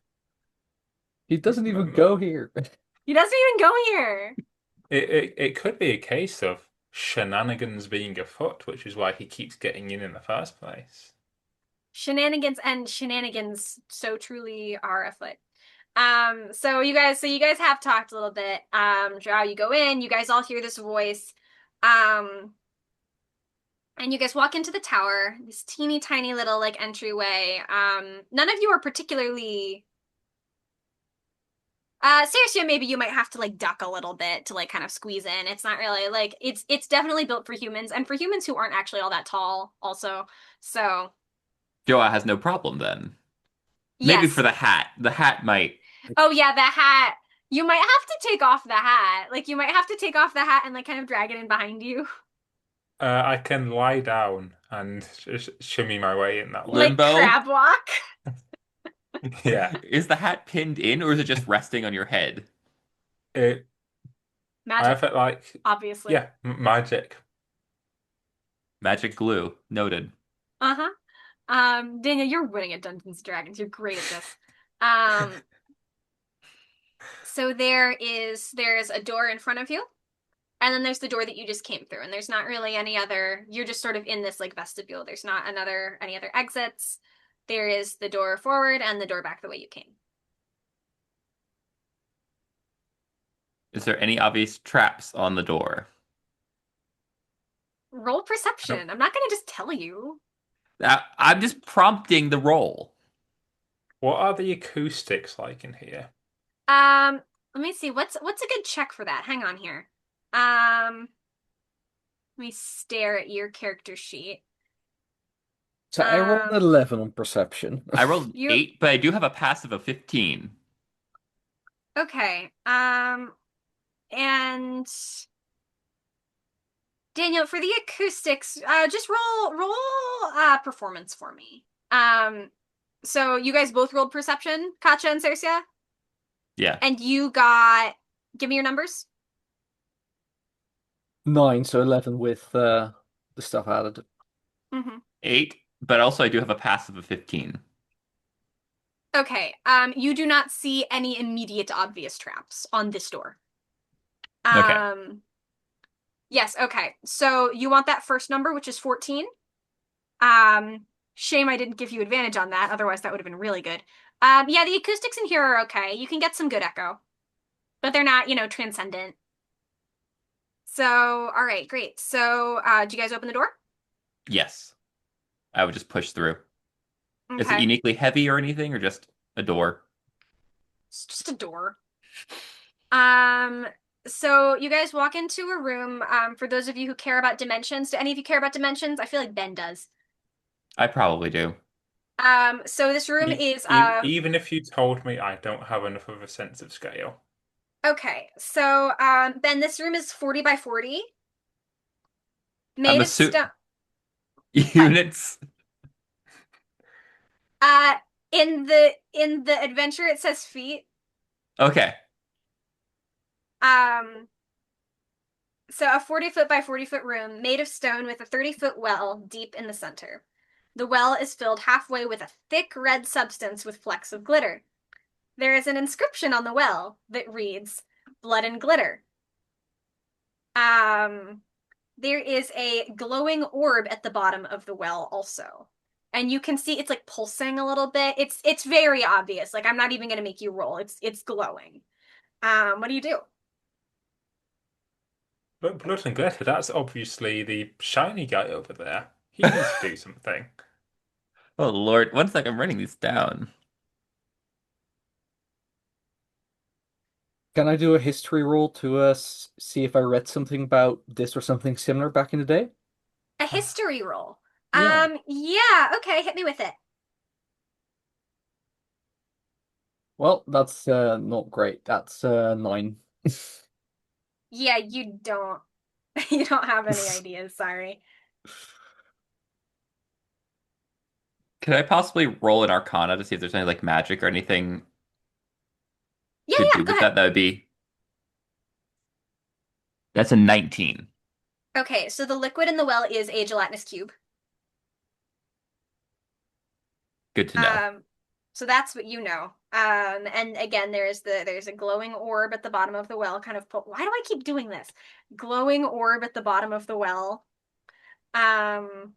he doesn't M- even m- go here. He doesn't even go here. it could be a case of shenanigans being afoot, which is why he keeps getting in the first place. Shenanigans so truly are afoot. So you guys have talked a little bit. Drow, you go in, you guys all hear this voice. Um, and you guys walk into the tower, this teeny tiny little like entryway. None of you are particularly seriously, maybe you might have to like duck a little bit to like kind of squeeze in. It's not really like it's definitely built for humans and for humans who aren't actually all that tall also. So, Joao has no problem then. Maybe for yes. the hat. The hat might. Oh yeah, the hat. You might have to take off the hat. Like you might have to take off the hat and like kind of drag it in behind you. I can lie down and shimmy my way in that way. Like Limbo. crab walk. Yeah. Is the hat pinned in or is it just resting on your head? It, I have Magic, it like, obviously. yeah, magic. Magic glue. Noted. Uh-huh. Daniel, you're winning at Dungeons and Dragons. You're great at this. Um, so there's a door in front of you. And then there's the door that you just came through, and there's not really any other, you're just sort of in this like vestibule. There's not any other exits. There is the door forward and the door back the way you came. Is there any obvious traps on the door? Roll I don't, perception. I'm not gonna just tell you. I'm just prompting the roll. what are the acoustics like in here? Let me see. What's a good check for that? Hang on here. Um, Let me stare at your character sheet. So I rolled an Um, 11 on perception. I rolled you 8, but I do have a passive of 15. okay. And Daniel, for the acoustics, just roll performance for me. So you guys both rolled perception, Katja and Cercia, Yeah. and you got. Give me your numbers. 9, so 11 with the stuff added. Mm-hmm. 8, but also I do have a passive of 15. Okay. You do not see any immediate obvious traps on this door. Okay. Yes. Okay. So you want that first number, which is 14. Um, Shame I didn't give you advantage on that. Otherwise, that would have been really good. Yeah, the acoustics in here are okay. You can get some good echo, but they're not, transcendent. So, all right, great. So, do you guys open the door? Yes. I would just push through. Is it Okay. uniquely heavy or anything, or just a door? It's just a door. Um, so you guys walk into a room. For those of you who care about dimensions, do any of you care about dimensions? I feel like Ben does. I probably do. So this room E is e even if you told me I don't have enough of a sense of scale. Okay, so Ben, this room is 40 by 40, I'm made of assuming stone. What? units. Uh, in the adventure it says feet. Okay. Um, so a 40-foot by 40-foot room made of stone with a 30-foot well deep in the center. The well is filled halfway with a thick red substance with flecks of glitter. There is an inscription on the well that reads, "Blood and glitter." Um, there is a glowing orb at the bottom of the well also. And you can see it's like pulsing a little bit. It's very obvious. Like I'm not even gonna make you roll. It's glowing. What do you do? But Blood and Glitter, that's obviously the shiny guy over there. He needs to do something. Oh Lord, one sec, I'm writing these down. Can I do a history roll to see if I read something about this or something similar back in the day? A history roll. Yeah. Yeah, okay, hit me with it. Well, that's not great. That's 9. Yeah, you don't you don't have any ideas, sorry. Could I possibly roll an Arcana to see if there's any like magic or anything Yeah, to yeah, do go with ahead. that? That would be that's a 19. Okay, so the liquid in the well is a gelatinous cube. Good to know. Um, so that's what you know. And again, there's a glowing orb at the bottom of the well, kind of why do I keep doing this? Glowing orb at the bottom of the well. Um,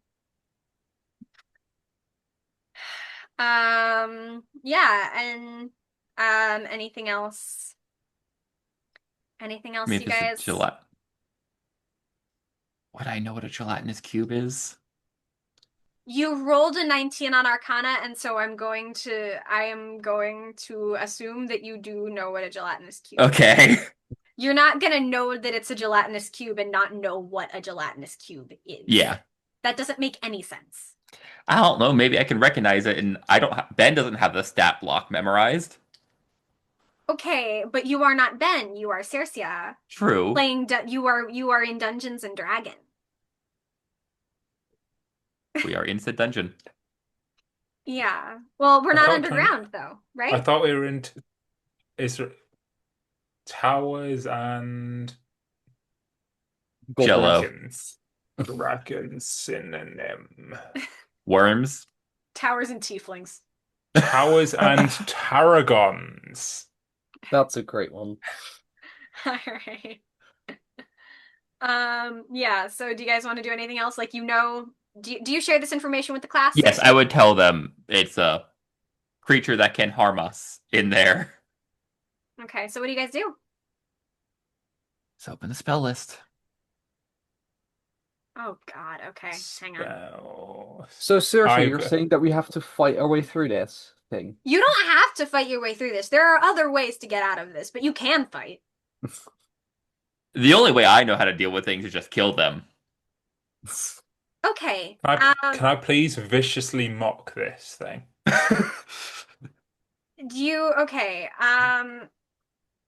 yeah, and anything else? Anything I mean, else, if you it's a guys? gelat, would I know what a gelatinous cube is? You rolled a 19 on Arcana, and so I am going to assume that you do know what a gelatinous cube is. Okay. You're not gonna know that it's a gelatinous cube and not know what a gelatinous cube is. Yeah. That doesn't make any sense. I don't know. Maybe I can recognize it, and I don't. Ben doesn't have the stat block memorized. Okay, but you are not Ben, you are Cercia. True. You are in Dungeons and Dragons. We are in the dungeon. Yeah. Well, we're I not thought trying, underground though, I right? thought we were in is towers and Goblins. Jello. dragons. Dragon synonym. Worms. Towers and tieflings. Towers and tarragons. That's a great one. All right. Yeah, so do you guys want to do anything else? Like do you share this information with the class, Yes, I Cercia? would tell them it's a creature that can harm us in there. Okay, so what do you guys do? So open the spell list. Oh God, okay, hang on. Spell. So seriously, you're I've saying that we have to fight our way through this thing? You don't have to fight your way through this. There are other ways to get out of this, but you can fight. The only way I know how to deal with things is just kill them. Okay. can I please viciously mock this thing? Okay.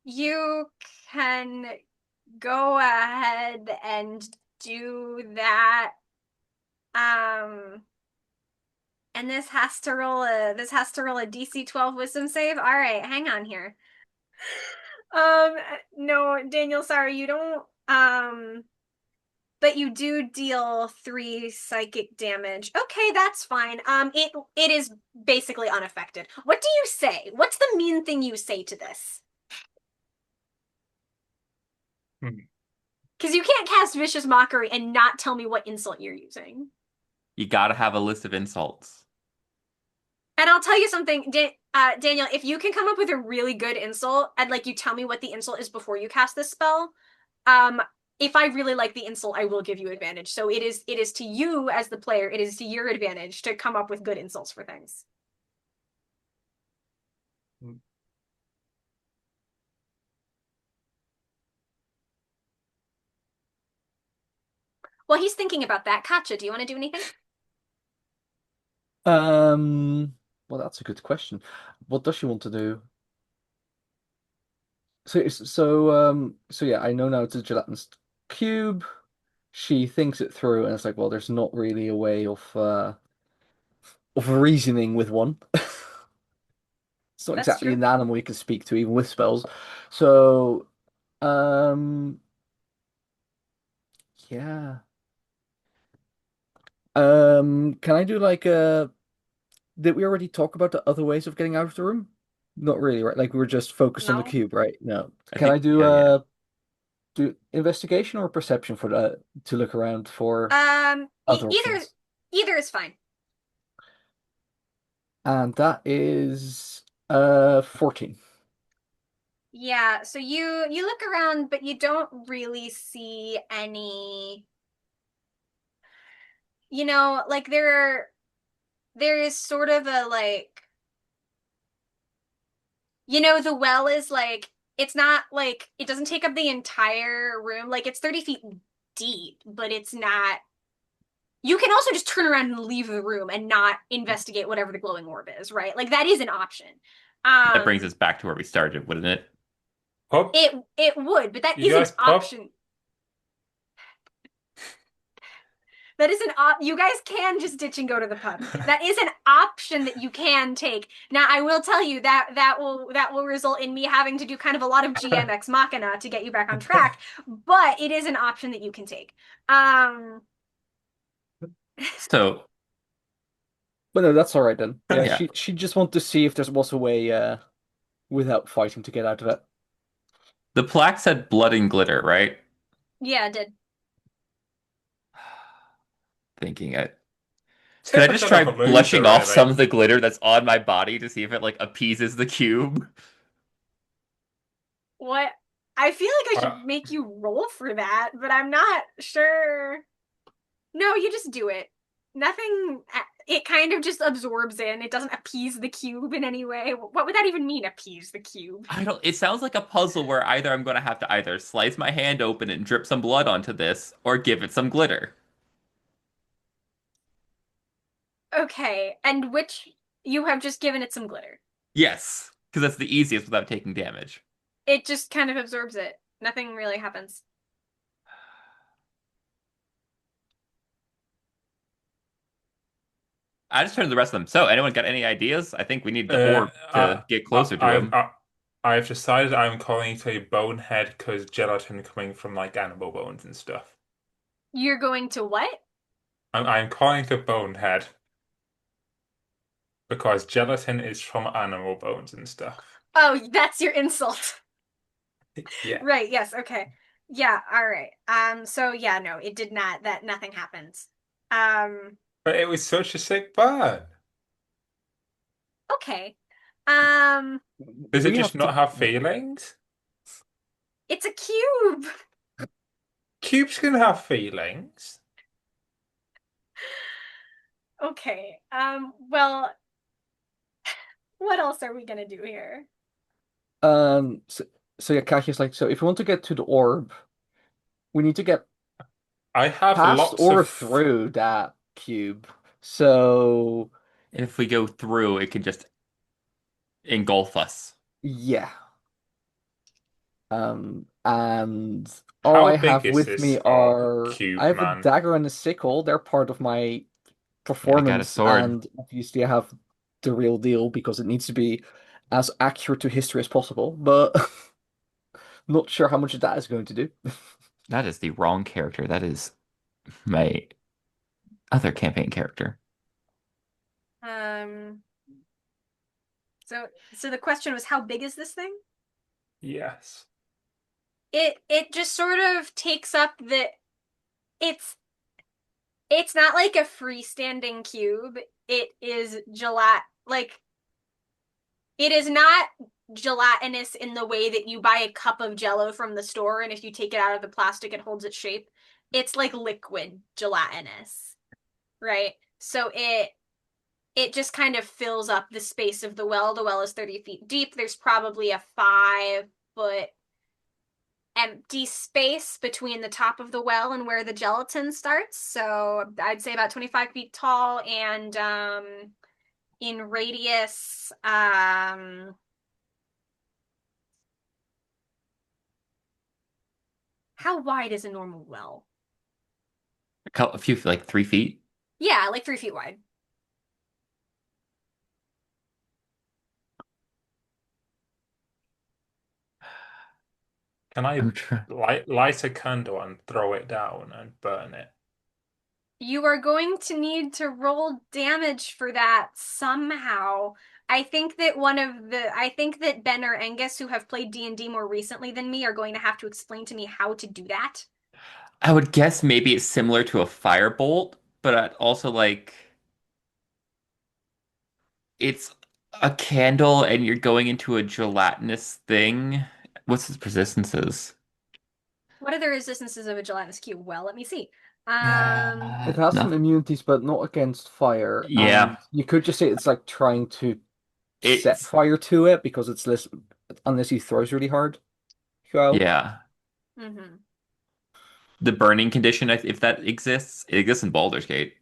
You can go ahead and do that. Um, and this has to roll a DC 12 wisdom save. All right, hang on here. No, Daniel, sorry, you don't but you do deal 3 psychic damage. Okay, that's fine. It is basically unaffected. What do you say? What's the mean thing you say to this? Hmm. Because you can't cast Vicious Mockery and not tell me what insult you're using. You gotta have a list of insults. And I'll tell you something, Daniel, if you can come up with a really good insult, I'd like you tell me what the insult is before you cast this spell. Um, if I really like the insult, I will give you advantage. So it is to you as the player, it is to your advantage to come up with good insults for things. Well, he's thinking about that. Katja, do you want to do anything? Um, well, that's a good question. What does she want to do? So yeah, I know now it's a gelatinous cube. She thinks it through, and it's like, well, there's not really a way of reasoning with one. It's not That's exactly true. an animal you can speak to, even with spells. So, um, yeah. Can I do like did we already talk about the other ways of getting out of the room? Not really, right? Like we were just focused on the No. cube, right? No. I Can I think, yeah, yeah. do investigation or perception for the to look around for other Either options? either is fine. And that is 14. Yeah, so you look around, but you don't really see any, like there is sort of a like, the well is like it's not like it doesn't take up the entire room. Like it's 30 feet deep, but it's not. You can also just turn around and leave the room and not investigate whatever the glowing orb is, right? Like that is an option. That brings Um, us back to where we started, wouldn't it? Pub? it would, but that You is an guys pub? option. That is an op. You guys can just ditch and go to the pub. That is an option that you can take. Now, I will tell you that that will result in me having to do kind of a lot of GM ex machina to get you back on track, but it is an option that you can take. Um, So, But no, that's all right then. Yeah, yeah. she just wanted to see if there was a way without fighting to get out of it. The plaque said blood and glitter, right? yeah, it did. Thinking it. Could I just 10% try of a loser, blushing off really. some of the glitter that's on my body to see if it like appeases the cube? What? I feel like I I, should make you roll for that, but I'm not sure. No, you just do it. Nothing, it kind of just absorbs in. It doesn't appease the cube in any way. What would that even mean, appease the cube? I don't, it sounds like a puzzle where either I'm going to have to either slice my hand open and drip some blood onto this or give it some glitter. Okay, and which you have just given it some glitter. Yes, because that's the easiest without taking damage. It just kind of absorbs it. Nothing really happens. I just turned to the rest of them. So, anyone got any ideas? I think we need the uh, orb I, to get closer to him. I've decided I'm calling it a bonehead because gelatin coming from like animal bones and stuff. You're going to what? I'm calling it a bonehead because gelatin is from animal bones and stuff. Oh, that's your insult. Yeah. Right, yes, okay. Yeah, all right. So yeah, no, it did not that nothing happens. Um, But it was such a sick burn. okay. Um, Does it We just have to. not have feelings? it's a cube. Cubes can have feelings. Okay. Well, what else are we gonna do here? So, so yeah, Katya's like, so if we want to get to the orb, we need to get I have past lots or of. through that cube. So If we go through, it can just engulf us. yeah. And all How I big have is with this me are I cube, have a man? dagger and a sickle. They're part of my Yeah, I got a performance, sword. and obviously I have the real deal because it needs to be as accurate to history as possible, but not sure how much that is going to do. That is the wrong character. That is my other campaign character. Um, so the question was, how big is this thing? Yes. It just sort of takes up the it's it's not like a freestanding cube. It is like it is not gelatinous in the way that you buy a cup of jello from the store and if you take it out of the plastic it holds its shape. It's like liquid gelatinous, right? So it just kind of fills up the space of the well. The well is 30 feet deep. There's probably a 5 foot empty space between the top of the well and where the gelatin starts. So I'd say about 25 feet tall and in radius How wide is a normal well? A few, like 3 feet. Yeah, like 3 feet wide. Can I I'm trying. light a candle and throw it down and burn it? You are going to need to roll damage for that somehow. I think that Ben or Angus, who have played D&D more recently than me, are going to have to explain to me how to do that. I would guess maybe it's similar to a firebolt, but I'd also like it's a candle and you're going into a gelatinous thing. What's its resistances? What are the resistances of a gelatinous cube? Well, let me see. It has some Nothing. immunities, but not against fire. Yeah, And you could just say it's like trying to set it's fire to it because it's less, unless he throws really hard. Well, yeah. Mm-hmm. The burning condition, if that exists, it exists in Baldur's Gate.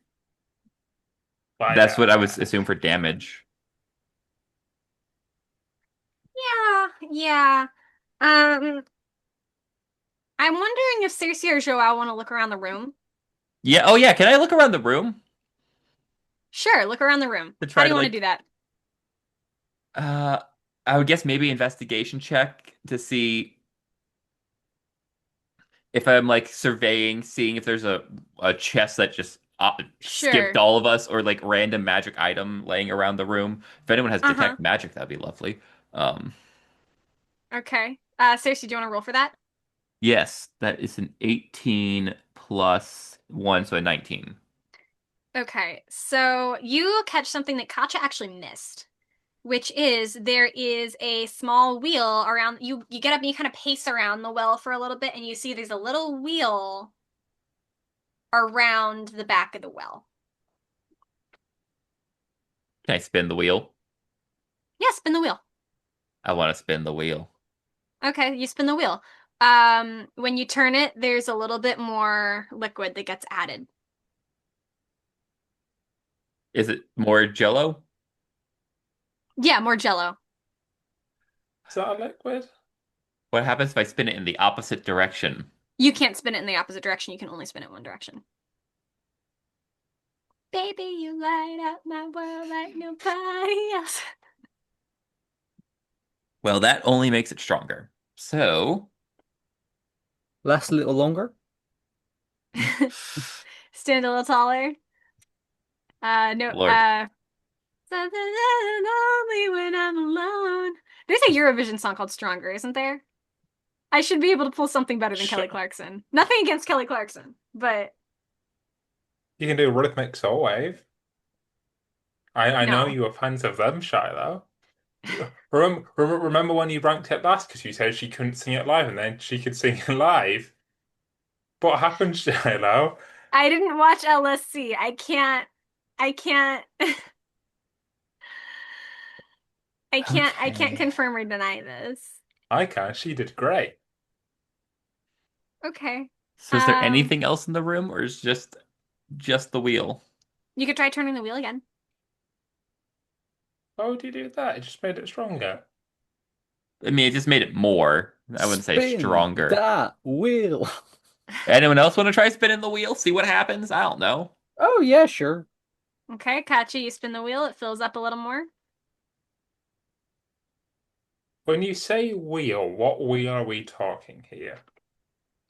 That's what I would Fire. assume for damage. Yeah, yeah. Um, I'm wondering if Cersei or Joao want to look around the room. Yeah. Oh yeah. Can I look around the room Sure, look around the room. to How try do to you want to do like? that? Uh, I would guess maybe investigation check to see if I'm like surveying, seeing if there's a chest that just skipped Sure. all of us, or like random magic item laying around the room. If anyone has Uh-huh. detect magic, that'd be lovely. Um, Okay. Cersei, do you want to roll for that? yes, that is an 18 plus one, so a 19. Okay, so you catch something that Katja actually missed, which is there is a small wheel around you get up and you kind of pace around the well for a little bit and you see there's a little wheel around the back of the well. Can I spin the wheel? Yeah, spin the wheel. I want to spin the wheel. Okay, you spin the wheel. When you turn it, there's a little bit more liquid that gets added. Is it more Jello? Yeah, more jello. Is that a liquid? What happens if I spin it in the opposite direction? You can't spin it in the opposite direction, you can only spin it one direction. Baby, you light up my world like nobody else. Well, that only makes it stronger. So, last a little longer. Stand a little taller. No, Lord, something that lonely when I'm alone. There's a Eurovision song called Stronger, isn't there? I should be able to pull something better than Kelly Sure. Clarkson. Nothing against Kelly Clarkson, but You can do rhythmic soul wave. I know no. you were fans of them, Shiloh. Remember when you ranked it last because you said she couldn't sing it live and then she could sing it live? What happened, Shiloh? I didn't watch LSC. I can't I can't okay. confirm or deny this. I can. She did great. Okay. So is there Um, anything else in the room, or is just the wheel? you could try turning the wheel again. Why would you do that? It just made it stronger. I mean, it just made it more. I wouldn't say Spin stronger. that wheel. Anyone else want to try spinning the wheel? See what happens? I don't know. Oh yeah, sure. Okay, Katya, you spin the wheel, it fills up a little more. When you say wheel, what wheel are we talking here?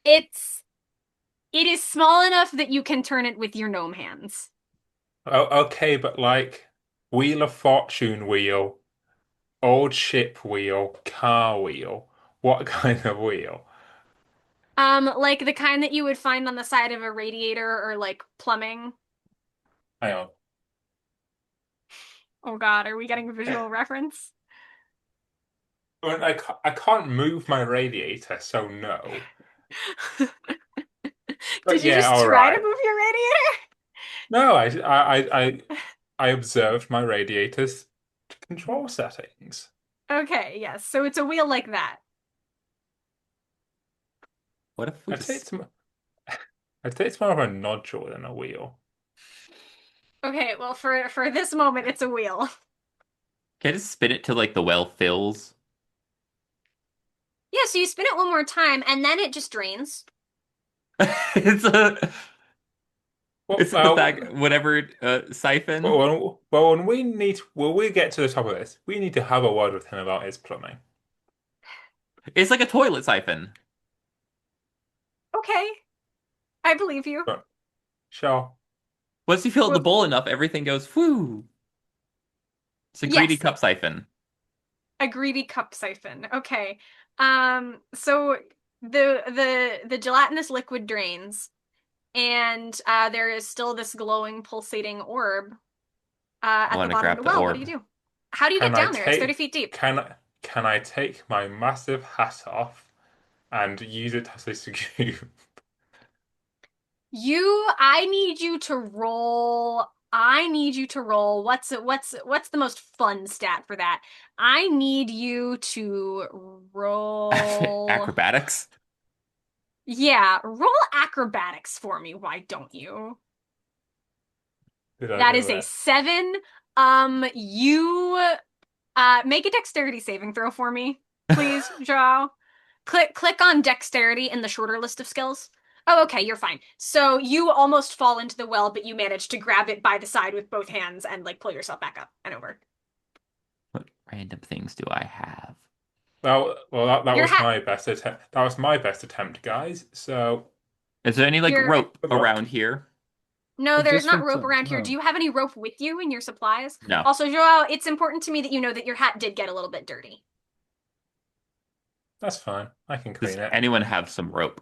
It's it is small enough that you can turn it with your gnome hands. Oh, okay, but like Wheel of Fortune wheel, old ship wheel, car wheel. What kind of wheel? Like the kind that you would find on the side of a radiator or like plumbing. Hang on. Oh God, are we getting a visual reference? I can't move my radiator, so no. Did But you yeah, just all try to right. move your radiator? No, I observed my radiator's control settings. Okay, yes. So it's a wheel like that. What if we I'd say just it's I'd say it's more of a nodule than a wheel. Okay, well for this moment it's a wheel. can I just spin it till like the well fills? Yeah, so you spin it one more time and then it just drains. It's a Well, it's a well, Pythag whatever siphon. when when we get to the top of this, we need to have a word with him about his plumbing. It's like a toilet siphon. Okay, I believe you. But sure. Once you fill the Well, bowl enough, everything goes whoo. It's a greedy yes, cup siphon. a greedy cup siphon. Okay. So the gelatinous liquid drains, and there is still this glowing, pulsating orb I at the want to bottom of grab the the well. What do you orb. do? How do you get Can I down there? It's 30 take feet deep. can I take my massive hat off and use it as a skew? I need you to roll. I need you to roll. What's the most fun stat for that? I need you to roll. Acrobatics. Yeah, roll acrobatics for me. Why don't you? Did I That do is a it? 7. You make a dexterity saving throw for me, please, Joao. Click on dexterity in the shorter list of skills. Oh, okay, you're fine. So you almost fall into the well, but you manage to grab it by the side with both hands and like pull yourself back up and over. What random things do I have? That Your was hat, my best attempt. That was my best attempt, guys. So Is there any like your rope good luck. around here? No, I there's just not want rope to around here. Do no. you have any rope with you in your supplies? No. Also, Joao, it's important to me that you know that your hat did get a little bit dirty. That's fine. I can Does clean it. anyone have some rope?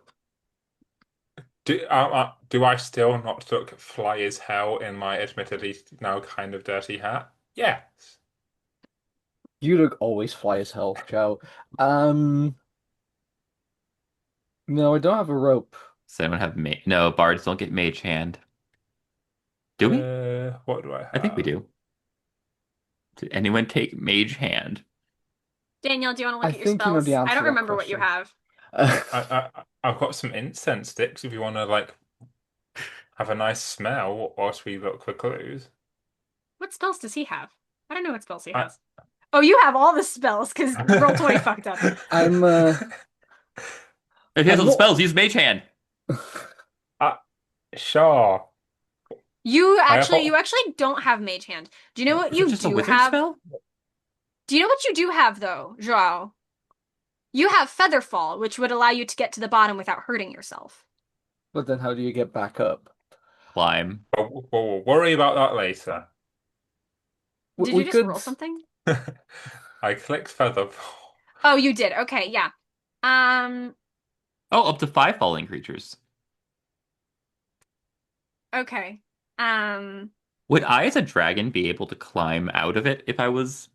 Do I still not look fly as hell in my admittedly now kind of dirty hat? Yes. You look always fly as hell, Joe. Um, no, I don't have a rope. Does anyone have ma No, bards don't get mage hand. Do we? What do I I think we have? do. Did anyone take mage hand? Daniel, do you want to I look at your think you know the spells? I answer don't to that remember what you question. have. I've got some incense sticks if you want to like have a nice smell whilst we look for clues. What spells does he have? I don't know what spells he I, has. Oh, you have all the spells because Roll20 fucked up. I'm If he has I'm all the not. spells, use mage hand. uh, sure. You actually don't have Mage Hand. Do you know what Is it you just a do wizard have? spell? Do you know what you do have though, Joao? You have Featherfall, which would allow you to get to the bottom without hurting yourself. But then how do you get back up? Climb. We'll worry about that later. Did you We just could. roll something? I clicked feather. Oh, you did. Okay, yeah. Um, Oh, up to 5 falling creatures. okay. Um, Would I, as a dragon, be able to climb out of it if I was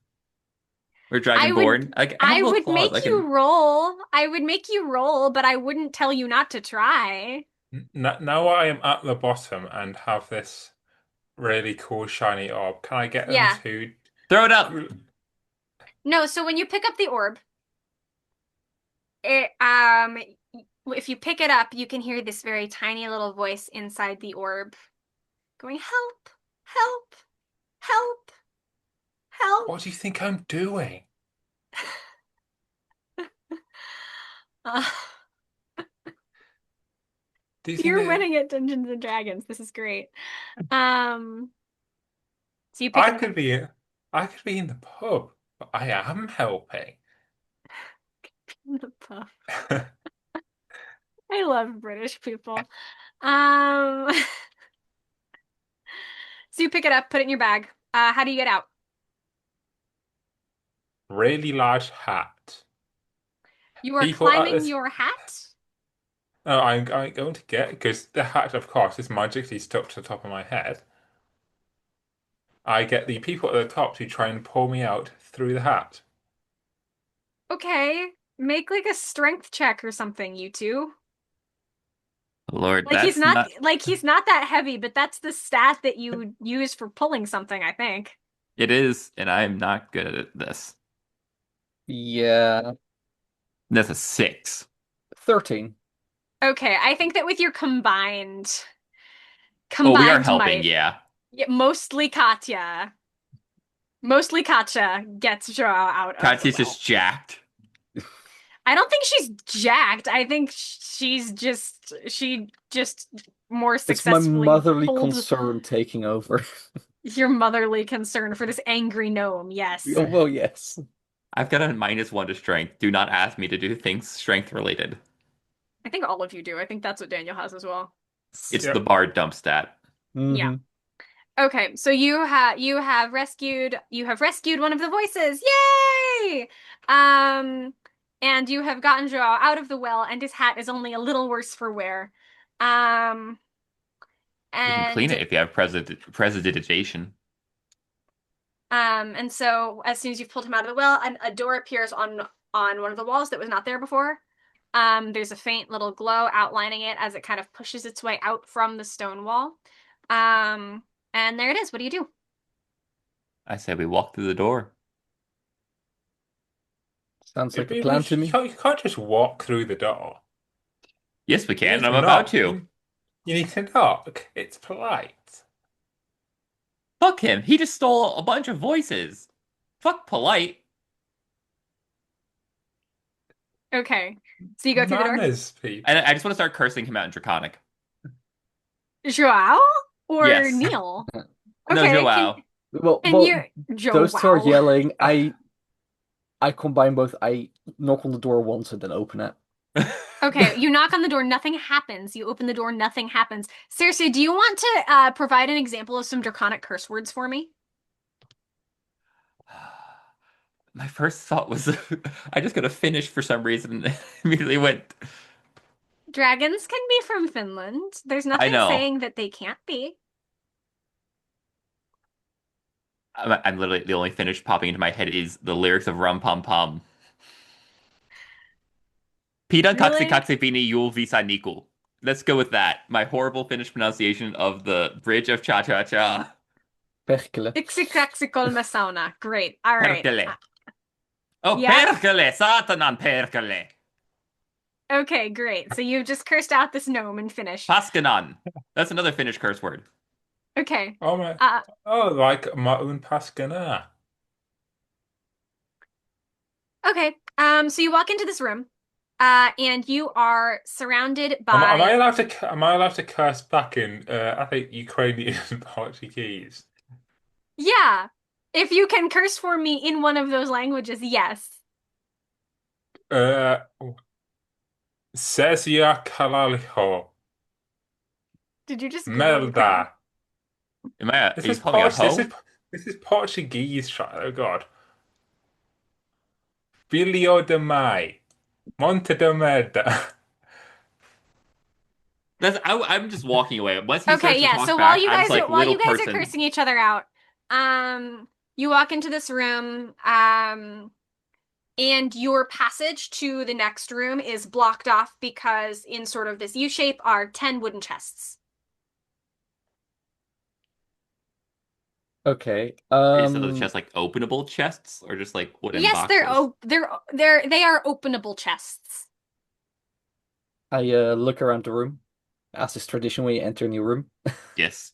or I would dragonborn? I have I little would claws. make I you can. roll. I would make you roll, but I wouldn't tell you not to try. Now I am at the bottom and have this really cool shiny orb. Can I get them Yeah. to? Throw it up. No, so when you pick up the orb, it if you pick it up, you can hear this very tiny little voice inside the orb going, "Help! Help! Help! Help!" What do you think I'm doing? Uh, Do you think you're that winning at Dungeons and Dragons. This is great. Um, so you pick it up I could be in the pub, but I am helping. in the puff. I love British people. Um, so you pick it up, put it in your bag. How do you get out? Really large hat. You are People at climbing this. your hat. Oh, I'm going to get because the hat, of course, is magically stuck to the top of my head. I get the people at the top to try and pull me out through the hat. Okay, make like a strength check or something, you two. Lord, that's not. Like he's not that heavy, but that's the stat that you use for pulling something, I think. It is, and I'm not good at this. Yeah, That's a 6. 13. Okay, I think that with your Oh, we are combined helping, might, yeah. yeah, mostly Katya gets Joao out of the Katya's well. just jacked. I don't think she's jacked. I think she just more It's my successfully motherly pulled concern taking over. your motherly concern for this angry gnome. Yes. Oh, well, yes. I've got a -1 to strength. Do not ask me to do things strength related. I think all of you do. I think that's what Daniel has as well. It's the Yep. bard dump stat. Yeah. Hmm. Okay, so you have rescued one of the voices. Yay! And you have gotten Joao out of the well, and his hat is only a little worse for wear. Um, You can clean and it if you have prestidigitation. and so as soon as you've pulled him out of the well, a door appears on one of the walls that was not there before. There's a faint little glow outlining it as it kind of pushes its way out from the stone wall. Um, and there it is. What do you do? I say we walk through the door. Sounds like a You plan to me. can't just walk through the door. Yes, we You can, need and I'm to about knock. to. You need to knock. It's polite. Fuck him. He just stole a bunch of voices. Fuck polite. Okay, so you go through the door. Manners, people. And I just want to start cursing him out in Draconic. Joao or Yes. Neil? No, Okay, Joao. can you Those two are Joao? yelling. I combine both. I knock on the door once and then open it. Okay, you knock on the door, nothing happens. You open the door, nothing happens. Seriously, do you want to provide an example of some draconic curse words for me? My first thought was I just gotta finish for some reason and immediately went, Dragons can be from Finland. There's I nothing know. saying that they can't be. I'm literally the only finish popping into my head is the lyrics of Rum Pum Pum. Pidan kaksi Really? kaksi vini yul visa nikul. Let's go with that. My horrible Finnish pronunciation of the bridge of Cha Cha Cha. Perkele. Iksikraksi kolme sauna. Great. All right. Perkele. Oh, Yeah. perkele! Satanan perkele! Okay, great. So you just cursed out this gnome and Finnish. Paskanan. That's another Finnish curse word. Okay. Oh my. Uh, Oh, like my own Pascana. okay. So you walk into this room, and you are surrounded Am I by. allowed to? Am I allowed to curse back in? I think Ukrainian Portuguese. Yeah. If you can curse for me in one of those languages, yes. Uh, Sezia Kalaliho. Did you just Google Ukrainian? Melda. Are This you is calling a Port hoe? this is Portuguese. Oh God. Filho de Mai. Monte de Merda. I'm just walking away. Once he Okay, starts to yeah. talk So while back, you I'm just guys are like while little you guys are person. cursing each other out, you walk into this room, and your passage to the next room is blocked off because in sort of this U shape are 10 wooden chests. Okay. Is those chests like openable chests or just like wooden Yes, boxes? they are openable chests. I look around the room, as is tradition when you enter a new room. Yes.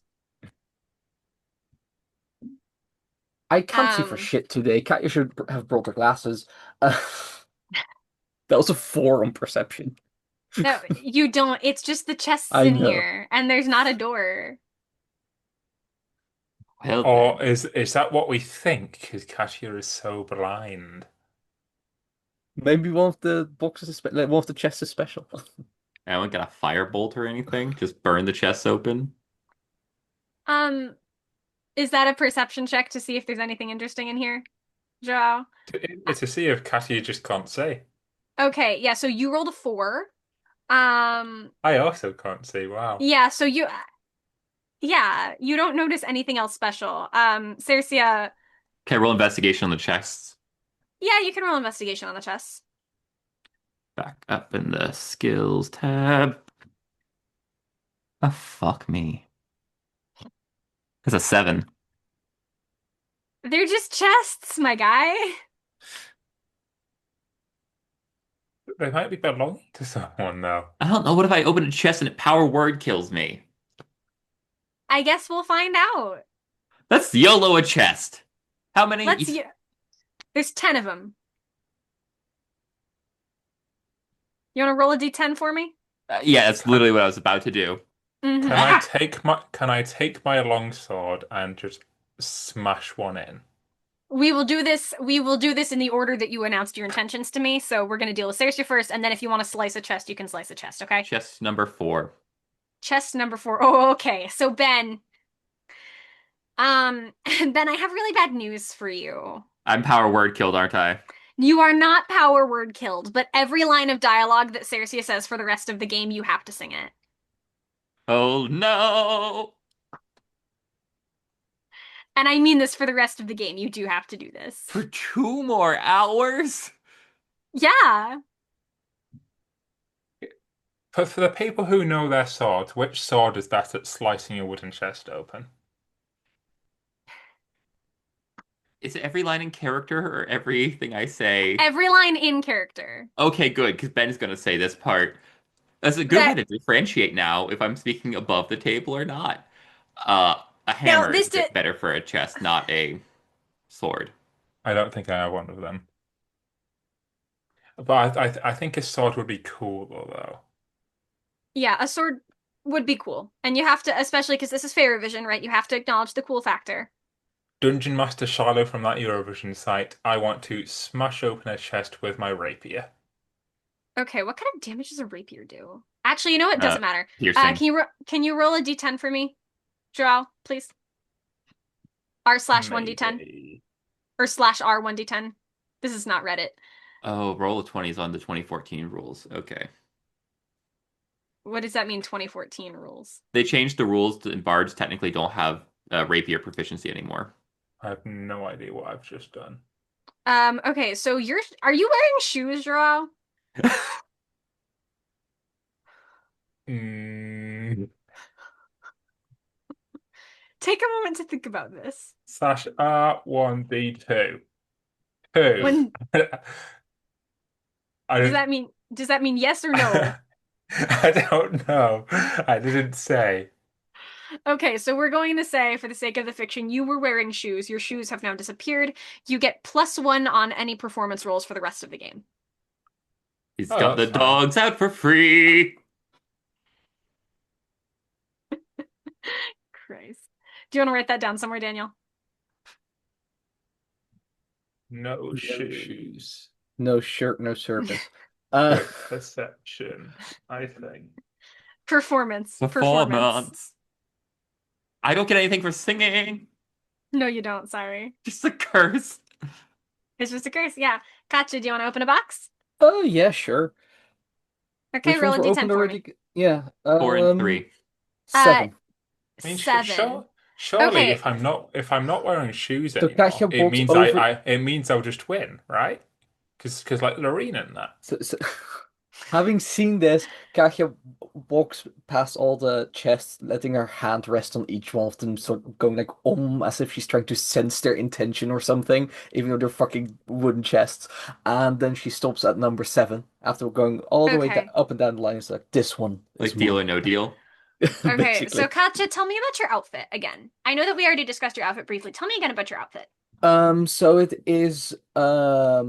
I can't see for Um, shit today. Katya should have brought her glasses. Uh, that was a 4 on perception. no, you don't. It's just the chests I in know. here, and there's not a door. Well Or then. is that what we think? Because Katia is so blind. Maybe one of the boxes is like one of the chests is special. I don't get a firebolt or anything. Just burn the chests open. Um, is that a perception check to see if there's anything interesting in here, Joao? To see if Katia just can't say. Okay, yeah, so you rolled a 4. Um, I also can't see. Wow. yeah, so you don't notice anything else special. Cercia, Can I roll investigation on the chests? yeah, you can roll investigation on the chest. Back up in the skills tab. Oh, fuck me. That's a 7. They're just chests, my guy. They might be belonging to someone though. I don't know. What if I open a chest and it power word kills me? I guess we'll find out. Let's YOLO a chest. How many? There's 10 of them. You want to roll a d10 for me? Yeah, that's Can, literally what I was about to do. can Mm-hmm. I take my longsword and just smash one in? We will do this. We will do this in the order that you announced your intentions to me. So we're going to deal with Cersei first, and then if you want to slice a chest, you can slice a chest, okay? Chest number 4. Chest number 4. Oh, okay. So Ben, Ben, I have really bad news for you. I'm power word killed, aren't I? You are not power word killed, but every line of dialogue that Cersei says for the rest of the game, you have to sing it. Oh no! And I mean this for the rest of the game. You do have to do this. For 2 more hours? Yeah. For the people who know their swords, which sword is that at slicing a wooden chest open? Is it every line in character or everything I say? Every line in character. Okay, good, because Ben's gonna say this part. That's a good way That to differentiate now if I'm speaking above the table or not. A now hammer is this a did bit better for a chest, not a sword. I don't think I have one of them. But I think a sword would be cooler though. yeah, a sword would be cool. And you have to, especially because this is Faerûvision, right? You have to acknowledge the cool factor. Dungeon Master Shiloh from that Eurovision site, I want to smash open a chest with my rapier. Okay, what kind of damage does a rapier do? Actually, you know what? It Uh, doesn't matter. Piercing. Can you roll a d10 for me, Joao, please? R slash 1d10 Maybe. or slash R 1d10. This is not Reddit. Oh, roll of 20s on the 2014 rules. Okay. What does that mean, 2014 rules? They changed the rules and bards technically don't have rapier proficiency anymore. I have no idea what I've just done. Okay, so are you wearing shoes, Joao? Mm, Take a moment to think about this. slash R1D2. Two. When I does don't, that mean yes or no? I don't know. I didn't say. Okay, so we're going to say, for the sake of the fiction, you were wearing shoes. Your shoes have now disappeared. You get +1 on any performance rolls for the rest of the game. He's Oh, got that's the fine. dogs out for free. Christ. Do you want to write that down somewhere, Daniel? No No, shoes. no shirt, no service. Uh, Quick perception, I think. Performance. Performance. Performance. I don't get anything for singing. No, you don't. Sorry. Just a curse. It's just a curse. Yeah. Katja, do you want to open a box? oh yeah, sure. Okay, Which roll ones a were d10 opened for me. already? Yeah. 4 and 3. Uh, 7. I mean, seven. surely Okay. if I'm not wearing shoes So anymore, Kasia it walks means over. it means I'll just win, right? Because like Lorena and that. So, having seen this, Kasia walks past all the chests, letting her hand rest on each one of them, sort of going like as if she's trying to sense their intention or something, even though they're fucking wooden chests. And then she stops at number 7 after going all the way Okay. up and down the line. It's like this one is Like deal or mine, no deal. Okay. So basically. Katja, tell me about your outfit again. I know that we already discussed your outfit briefly. Tell me again about your outfit. So it is a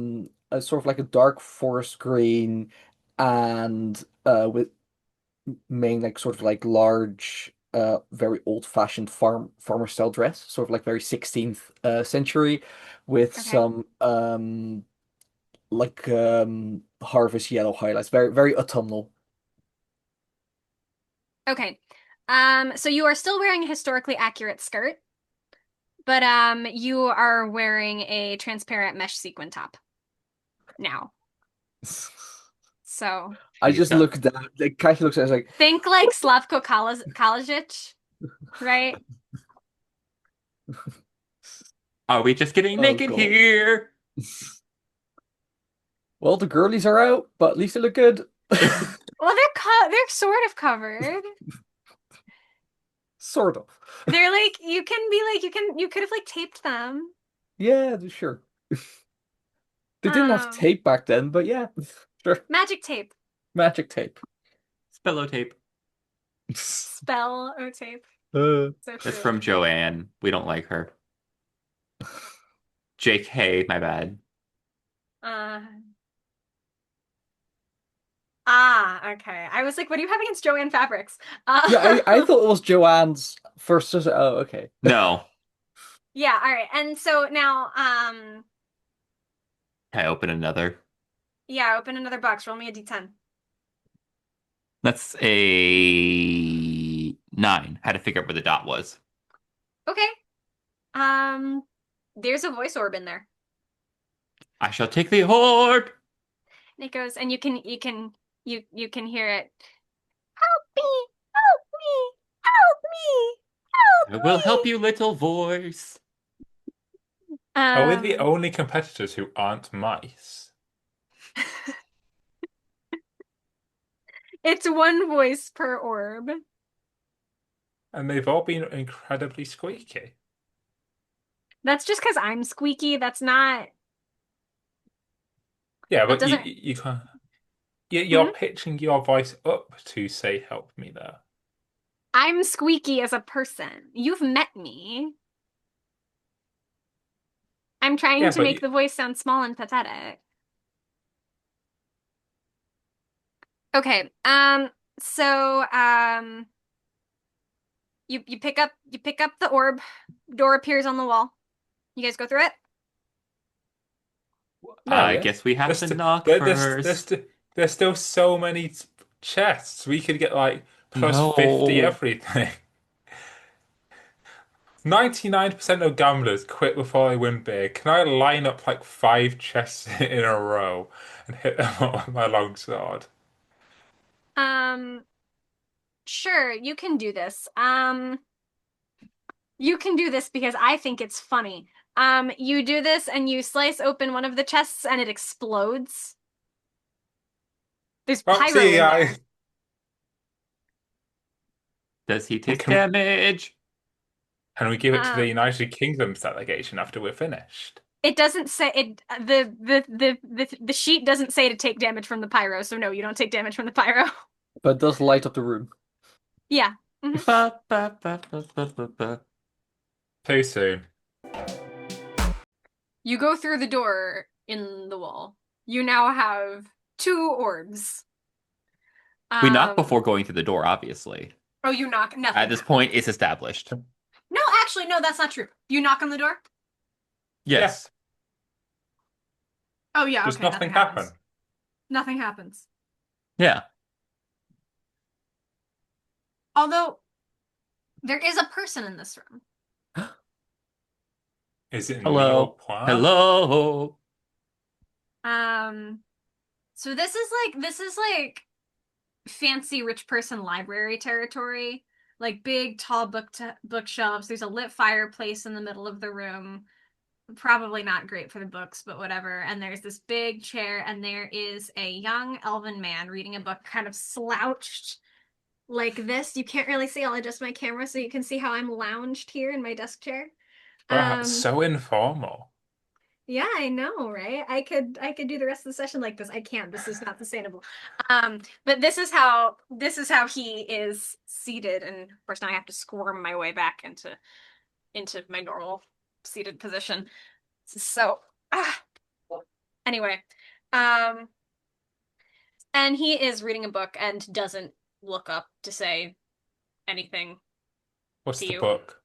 sort of like a dark forest green and with main like sort of like large very old-fashioned farmer style dress, sort of like very 16th century with Okay. some like harvest yellow highlights, very very autumnal. Okay. So you are still wearing a historically accurate skirt, but you are wearing a transparent mesh sequin top now. So I He's just got. looked down, like Kasia looks at it, I was like, think like Slavko Kalajic, right? Are we just getting oh naked God. here? Well, the girlies are out, but at least they look good. Well, they're sort of covered. Sort of. They're like you can be like you could have like taped them. Yeah, sure. They didn't have Um, tape back then, but yeah, sure. Magic tape, Magic tape. Spello tape. spell o tape. Uh, So That's true. from Joanne. We don't like her. JK, my bad. Uh, Ah, okay. I was like, what do you have against Joanne Fabrics? Yeah, I thought it was Joanne's first. Oh, okay. No. Yeah, all right. And so now, I open another. yeah, open another box. Roll me a D10. That's a 9. Had to figure out where the dot was. Okay. Um, there's a voice orb in there. I shall take the orb. And it goes, and you can hear it. Help me! Help me! Help me! I will help Help you, little voice. me! Are we the only competitors who aren't mice? It's one voice per orb. And they've all been incredibly squeaky. That's just because I'm squeaky. That's not. Yeah, That but you doesn't. you can't. You're Mhm. pitching your voice up to say "help me" there. I'm squeaky as a person. You've met me. I'm trying Yeah, to but make the voice sound small and pathetic. Okay. So you pick up the orb. Door appears on the wall. You guys go through it? no. I Yeah. guess we have There's to st knock there's first. st there's still so many chests. We could get like plus 50 No. everything. 99% of gamblers quit before they win big. Can I line up like 5 chests in a row and hit them all with my longsword? Um, sure, you can do this. You can do this because I think it's funny. You do this and you slice open one of the chests and it explodes. There's Oh, pyro see you in there. guys. Does he take Can, damage? can we give it to the Um, United Kingdom's delegation after we're finished? it doesn't say it. The sheet doesn't say to take damage from the pyro, so no, you don't take damage from the pyro. But it does light up the room. Yeah. Mhm. Ba, ba, ba, ba, ba, ba, ba. Too soon. You go through the door in the wall. You now have two orbs. We knock Um, before going through the door, obviously. oh, you knock. At Nothing this happens. point, it's established. No, actually, no, that's not true. You knock on the door? Yeah, Yes. Oh, yeah, does okay, nothing nothing happen? happens. Nothing happens. Yeah. Although, there is a person in this room. Is it Hello. mirepoix? Hello. Um, so this is like fancy rich person library territory. Like big, tall bookshelves. There's a lit fireplace in the middle of the room. Probably not great for the books, but whatever. And there's this big chair, and there is a young elven man reading a book, kind of slouched like this. You can't really see. I'll adjust my camera so you can see how I'm lounged here in my desk chair. Wow, Um, so informal. yeah, I know, right? I could do the rest of the session like this. I can't. This is not sustainable. But this is how he is seated, and of course now I have to squirm my way back into my normal seated position. So, ah, anyway, um, and he is reading a book and doesn't look up to say anything What's to the you. book?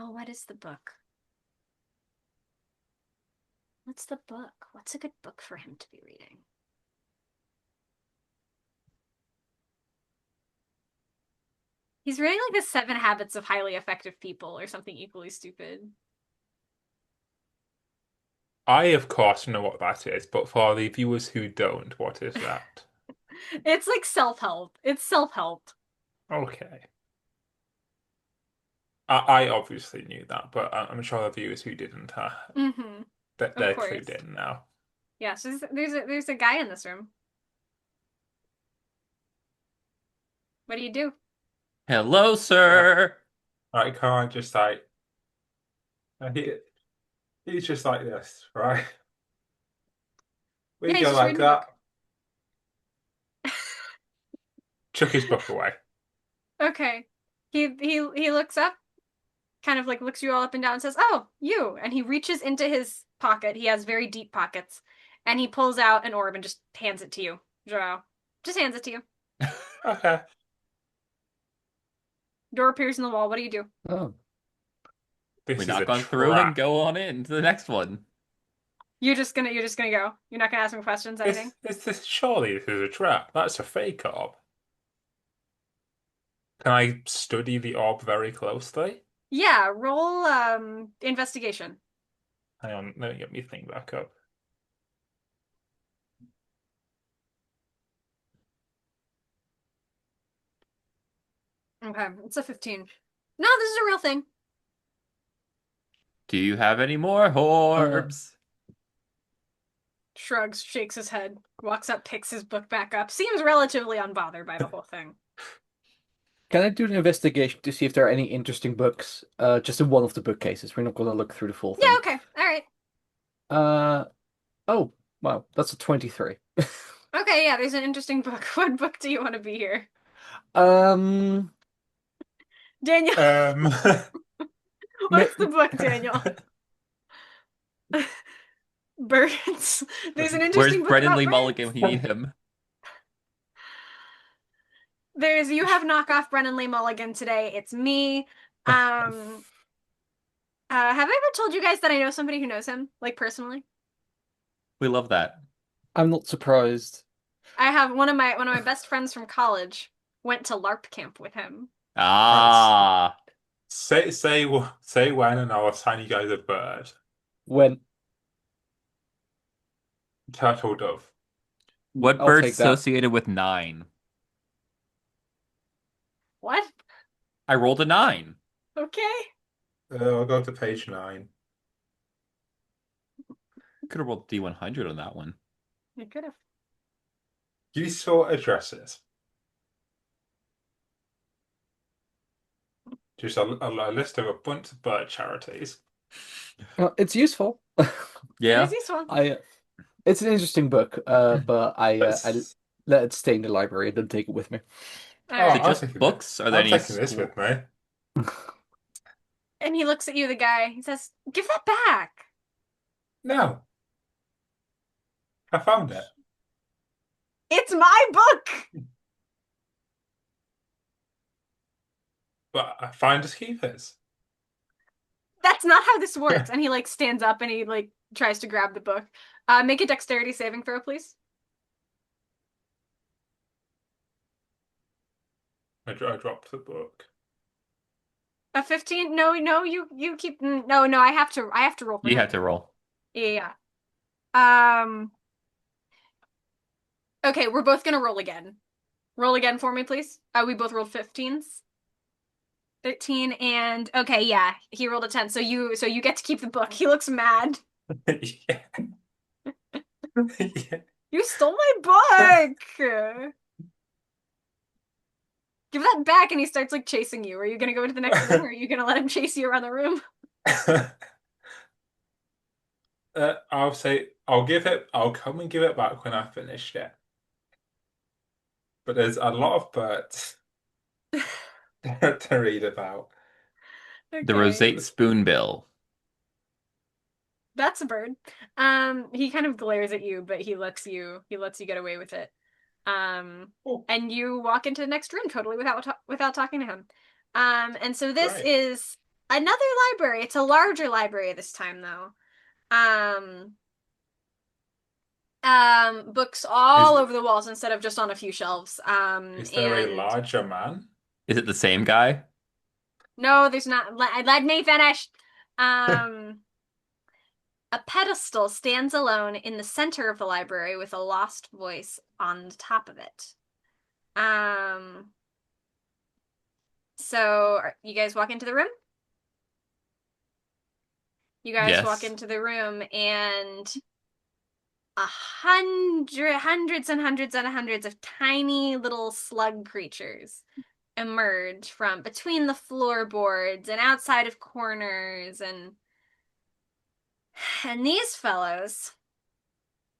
Oh, what is the book? What's the book? What's a good book for him to be reading? He's reading like the 7 Habits of Highly Effective People or something equally stupid. I, of course, know what that is, but for the viewers who don't, what is that? It's like self-help. It's self-help. Okay. I obviously knew that, but I'm sure the viewers who didn't are Mm-hmm. that Of they're course. clued in now. Yeah, so there's a guy in this room. What do you do? Hello, Right, sir. right, can't I just like he, he's just like this, right? We Yeah, he's go just like reading a book. that. Chuck his book away. Okay. He looks up, kind of like looks you all up and down and says, "Oh, you." And he reaches into his pocket. He has very deep pockets. And he pulls out an orb and just hands it to you. Joao. Just hands it to you. Okay. Door appears in the wall. What do you do? Oh. We This is a knock on through and trap. go on in to the next one. You're just gonna go. You're not gonna ask him questions, anything? Surely this is a trap. That's a fake orb. Can I study the orb very closely? Yeah, roll investigation. Hang on, let me get me thing back up. Okay, it's a 15. No, this is a real thing. Do you have any more Uh, orbs? Shrugs, shakes his head, walks up, picks his book back up. Seems relatively unbothered by the whole thing. can I do an investigation to see if there are any interesting books? Just in one of the bookcases. We're not going to look through the full Yeah, thing. okay. All right. Uh, oh, wow, that's a 23. Okay, yeah, there's an interesting book. What book do you want to be here? Um, Daniel, Um, ma- what's the book, Daniel? Birds. There's an Where's interesting book Brennan about Lee Mulligan birds. when you need him? You have knockoff Brennan Lee Mulligan today. It's me. Um, have I ever told you guys that I know somebody who knows him, like personally? We love that. I'm not surprised. I have one of my best friends from college went to LARP camp with him. that's Ah, say when, and I'll assign you guys a bird. When Turtle dove. what I'll bird's take that. associated with 9? What? I rolled a 9. Okay. I'll go to page 9. Could have rolled D100 on that one. You could have. Useful addresses. Just a list of a bunch of bird charities. It's useful. It Yeah. is useful. It's an interesting book, but I Let's- let it stay in the library and then take it with me. All Oh, Is it right. I'm just taking books? Are there I'm any taking this school? with me. And he looks at you, the guy. He says, "Give that back." No, I found it. It's my book. But I find us keepers. That's not how this works. And he like stands up and he like tries to grab the book. Make a dexterity saving throw, please. I dropped the book. A 15? No, no, you keep no, no, I have to roll for You him. had to roll. Yeah. Okay, we're both gonna roll again. Roll again for me, please. We both rolled 15s. 13 and okay, yeah, he rolled a 10. So you get to keep the book. He looks mad. Yeah. Yeah. You stole my book. Give that back, and he starts like chasing you. Are you gonna go into the next room, or are you gonna let him chase you around the room? I'll say I'll come and give it back when I finished it. But there's a lot of birds to read about. The Okay, roseate spoonbill. that's a bird. He kind of glares at you, but he lets you get away with it. Oh, And you walk into the next room totally without talking to him. And so this great. is another library. It's a larger library this time, though. Books all Is over the walls instead of just on a few shelves. is there a And larger man? Is it the same guy? no, there's not. Let me finish. Um, a pedestal stands alone in the center of the library with a lost voice on the top of it. So you guys walk into the room? You guys walk Yes. into the room and hundreds and hundreds and hundreds of tiny little slug creatures emerge from between the floorboards and outside of corners and these fellows,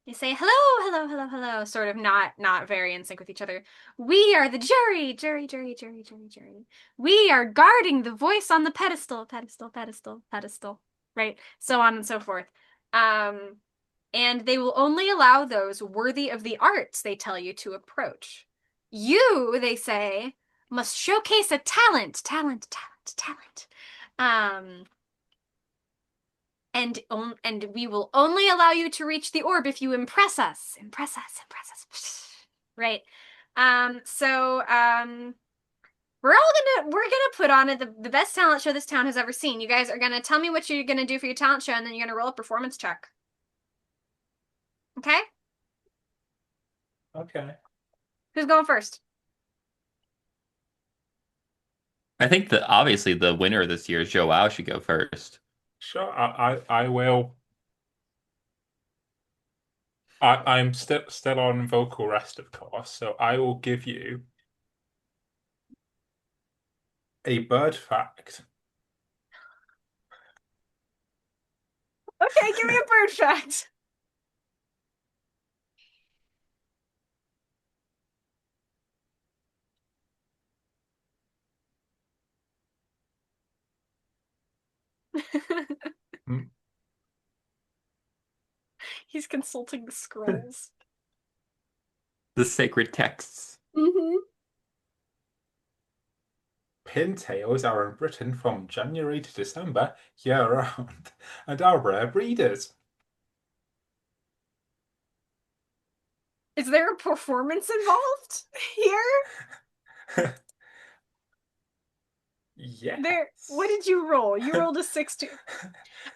they say hello, hello, hello, hello, sort of not very in sync with each other. We are the jury, jury, jury, jury, jury, jury. We are guarding the voice on the pedestal, pedestal, pedestal, pedestal, right? So on and so forth. and they will only allow those worthy of the arts they tell you to approach. You, they say, must showcase a talent, talent, talent, talent. Um, and we will only allow you to reach the orb if you impress us. Impress us, impress us. Right. We're gonna put on it the best talent show this town has ever seen. You guys are gonna tell me what you're gonna do for your talent show, and then you're gonna roll a performance check. Okay? Okay. Who's going first? I think that obviously the winner this year, Joao, should go first. Sure. I will. I'm still on vocal rest, of course, so I will give you a bird fact. Okay, give me a bird fact. Hmm. He's consulting the scrolls. The sacred texts. Mm-hmm. Pintails are in Britain from January to December year-round and are rare breeders. Is there a performance involved here? There. What Yes. did you roll? You rolled a 16.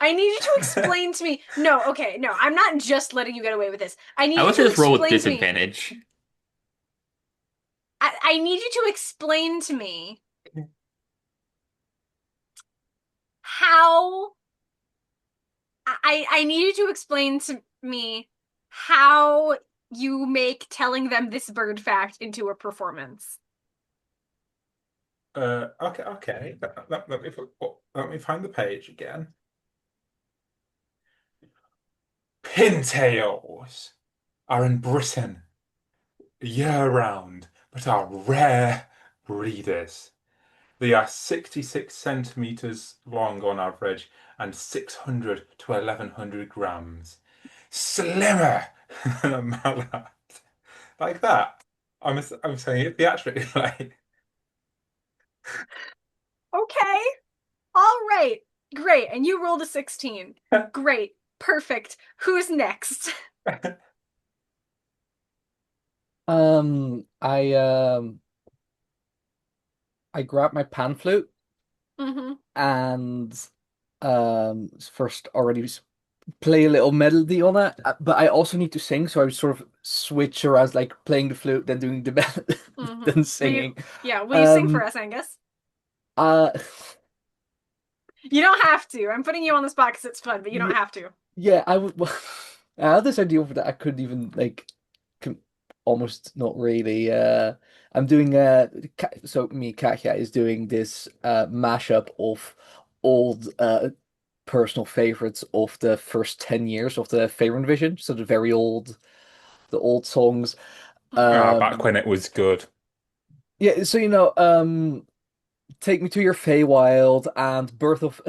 I need you to explain to me. No, okay, no, I'm not just letting you get away with this. I I need you would to just roll with explain to me. disadvantage. I need you to explain to me how I need you to explain to me how you make telling them this bird fact into a performance. Okay. Let me find the page again. Pintails are in Britain year-round, but are rare breeders. They are 66 centimeters long on average and 600 to 1100 grams. Slimmer than a mallard. Like that. I'm saying it theatrically. Okay. All right. Great. And you rolled a 16. Great. Perfect. Who's next? Um, I um, I grab my pan flute Mm-hmm. and first already play a little melody on it, but I also need to sing, so I would sort of switch around, like playing the flute, then doing the melody, Mm-hmm. then singing. Will you sing for Um, us, Angus? uh, You don't have to. I'm putting you on the spot because it's fun, but you don't yeah, have to. yeah, I would. Well, I had this idea for that I couldn't even like, com almost not really. I'm doing so me Katya is doing this mashup of old personal favorites of the first 10 years of the Faerûvision, so the old songs. Mm-hmm. Ah, back Um, when it was good. yeah, so Take Me to Your Feywild and Birth of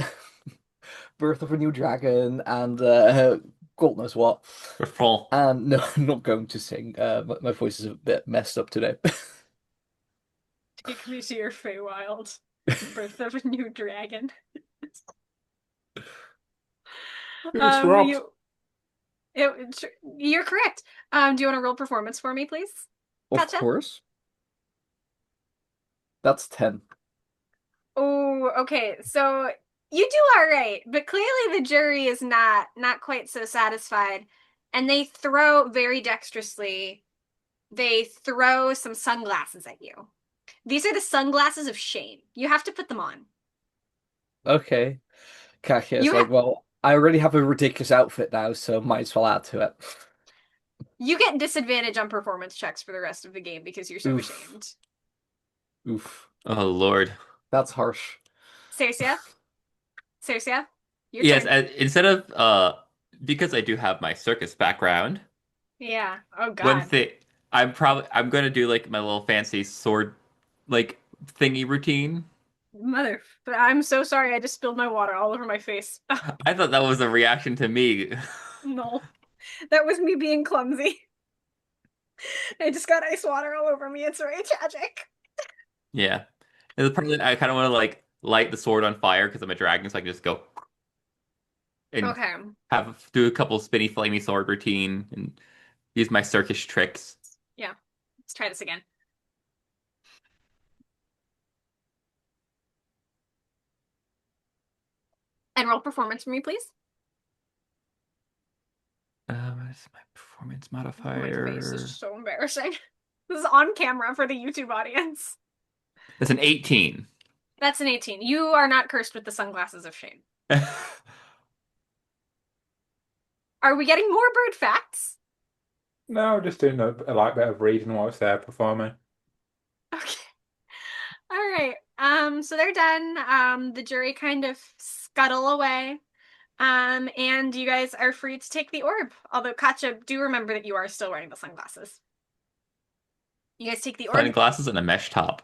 a New Dragon and God knows what. We're full. And no, I'm not going to sing. My voice is a bit messed up today. Take me to your Feywild. Birth of a new dragon. Who's Will robbed? you? You're correct. Do you want to roll performance for me, please? Of Gotcha. course. That's 10. Oh, okay. So you do all right, but clearly the jury is not quite so satisfied, and they throw very dexterously. They throw some sunglasses at you. These are the sunglasses of shame. You have to put them on. Okay. Katya is You like, have well, I already have a ridiculous outfit now, so might as well add to it. you get disadvantage on performance checks for the rest of the game because you're so Oof. ashamed. Oof. Oh Lord. That's harsh. Cercia, Cercia, your Yes, turn. and instead of because I do have my circus background, Yeah. Oh one God. thing I'm gonna do like my little fancy sword like thingy routine. Mother, I'm so sorry. I just spilled my water all over my face. I thought that was a reaction to me. No. That was me being clumsy. I just got ice water all over me. It's very tragic. Yeah. And the part that I kind of want to like light the sword on fire because I'm a dragon, so I can just go and Okay. have do a couple spinny flamey sword routine and use my circus tricks. Yeah. Let's try this again. And roll performance for me, please. What is my performance My face is modifier? so embarrassing. This is on camera for the YouTube audience. It's an 18. That's an 18. You are not cursed with the sunglasses of shame. Are we getting more bird facts? No, just doing a light bit of reading whilst they're performing. Okay. All right. So they're done. The jury kind of scuttle away. And you guys are free to take the orb. Although, Katja, do remember that you are still wearing the sunglasses. You guys take the orb. Sunglasses and a mesh top.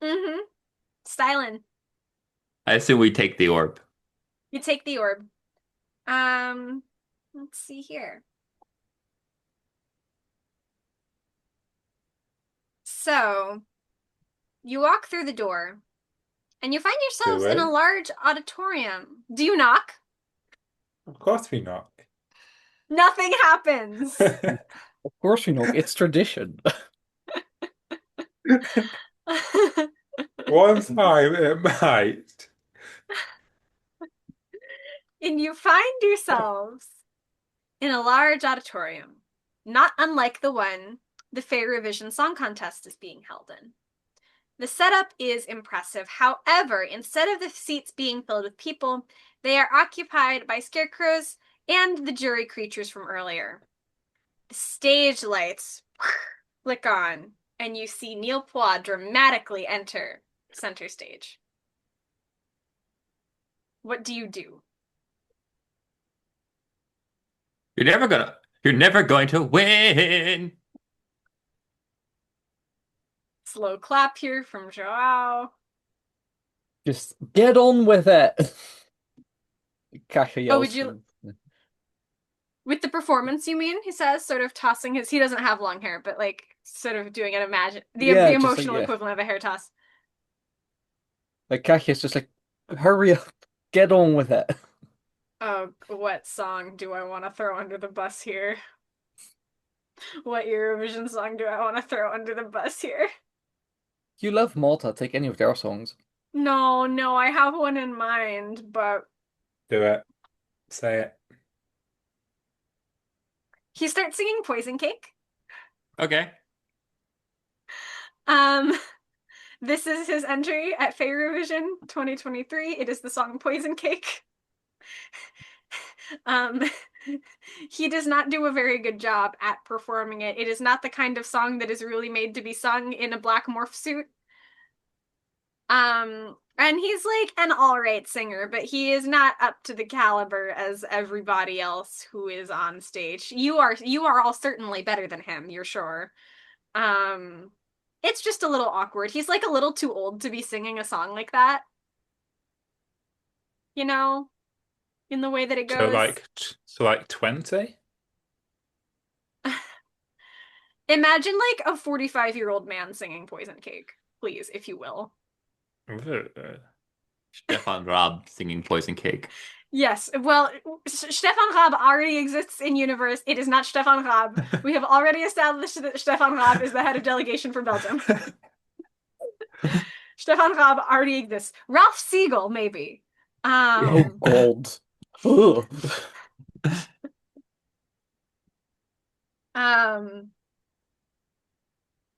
Mm-hmm. Styling. I assume we take the orb. You take the orb. Let's see here. So, you walk through the door, and you find yourselves Do in a we? large auditorium. Do you knock? Of course we knock. Nothing happens. Of course we know. It's tradition. One time it might. And you find yourselves in a large auditorium, not unlike the one the Faerûvision Song Contest is being held in. The setup is impressive. However, instead of the seats being filled with people, they are occupied by scarecrows and the jury creatures from earlier. The stage lights flick on, and you see Neil Poix dramatically enter center stage. What do you do? You're never going to win. Slow clap here from Joao. Just get on with it. Kasha Oh, yells would you from... with the performance, you mean? He says, sort of tossing he doesn't have long hair, but like sort of doing the Yeah, just like, emotional yeah. equivalent of a hair toss. Like Kasha's just like, hurry up, get on with it. Oh, what song do I want to throw under the bus here? What Eurovision song do I want to throw under the bus here? You love Malta, take any of their songs. No, no, I have one in mind, but Do it. Say it. he starts singing Poison Cake. Okay. Um, this is his entry at Faerûvision 2023. It is the song Poison Cake. Um, he does not do a very good job at performing it. It is not the kind of song that is really made to be sung in a black morph suit. And he's like an all right singer, but he is not up to the caliber as everybody else who is on stage. You are all certainly better than him, you're sure. It's just a little awkward. He's like a little too old to be singing a song like that. You know, in the way that it So goes. like 20? Imagine like a 45-year-old man singing Poison Cake, please, if you will. Stefan Raab singing Poison Cake. Yes, well, Stefan Raab already exists in universe. It is not Stefan Raab. We have already established that Stefan Raab is the head of delegation for Belgium. Stefan Raab already exists. Ralph Siegel, maybe. Oh God. Ugh.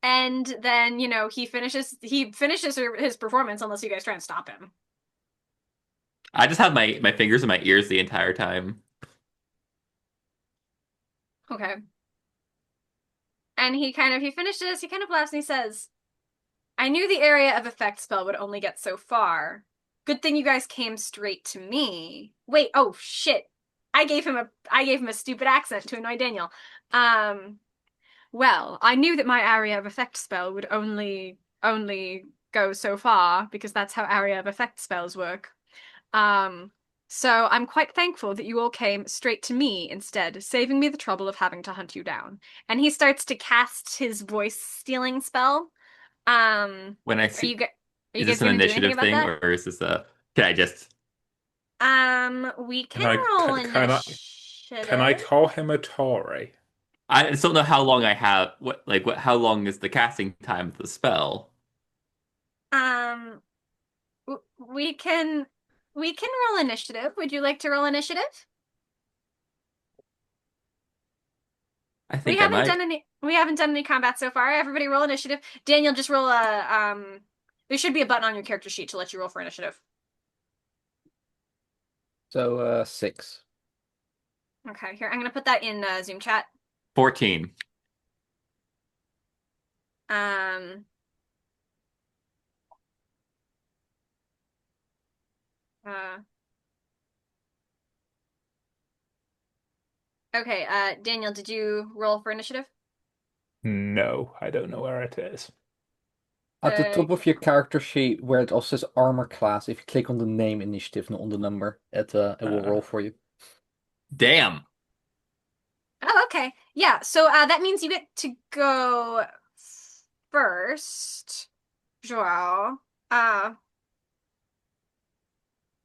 And then, he finishes his performance unless you guys try and stop him. I just have my fingers in my ears the entire time. Okay. And he finishes, he kind of laughs and he says, I knew the area of effect spell would only get so far. Good thing you guys came straight to me. Wait, oh shit. I gave him a stupid accent to annoy Daniel. Well, I knew that my area of effect spell would only go so far because that's how area of effect spells work. So I'm quite thankful that you all came straight to me instead, saving me the trouble of having to hunt you down. And he starts to cast his voice stealing spell. When I Are see, you guys are you is this guys an gonna do anything initiative about thing that? or is this a? Can I just? We Can can I roll can I initiative. call him a Tory? I just don't know how long I have. What? How long is the casting time of the spell? Um, we can roll initiative. Would you like to roll initiative? I think I might. We haven't done any combat so far. Everybody roll initiative. Daniel, just roll a there should be a button on your character sheet to let you roll for initiative. So 6. Okay, here I'm gonna put that in Zoom chat. 14. Um uh okay, Daniel, did you roll for initiative? No, I don't know where it is. At the top of Okay. your character sheet, where it also says armor class, if you click on the name initiative, not on the number, it will Uh, roll for you. Damn. Oh, okay. Yeah, so that means you get to go first, Joao. Uh,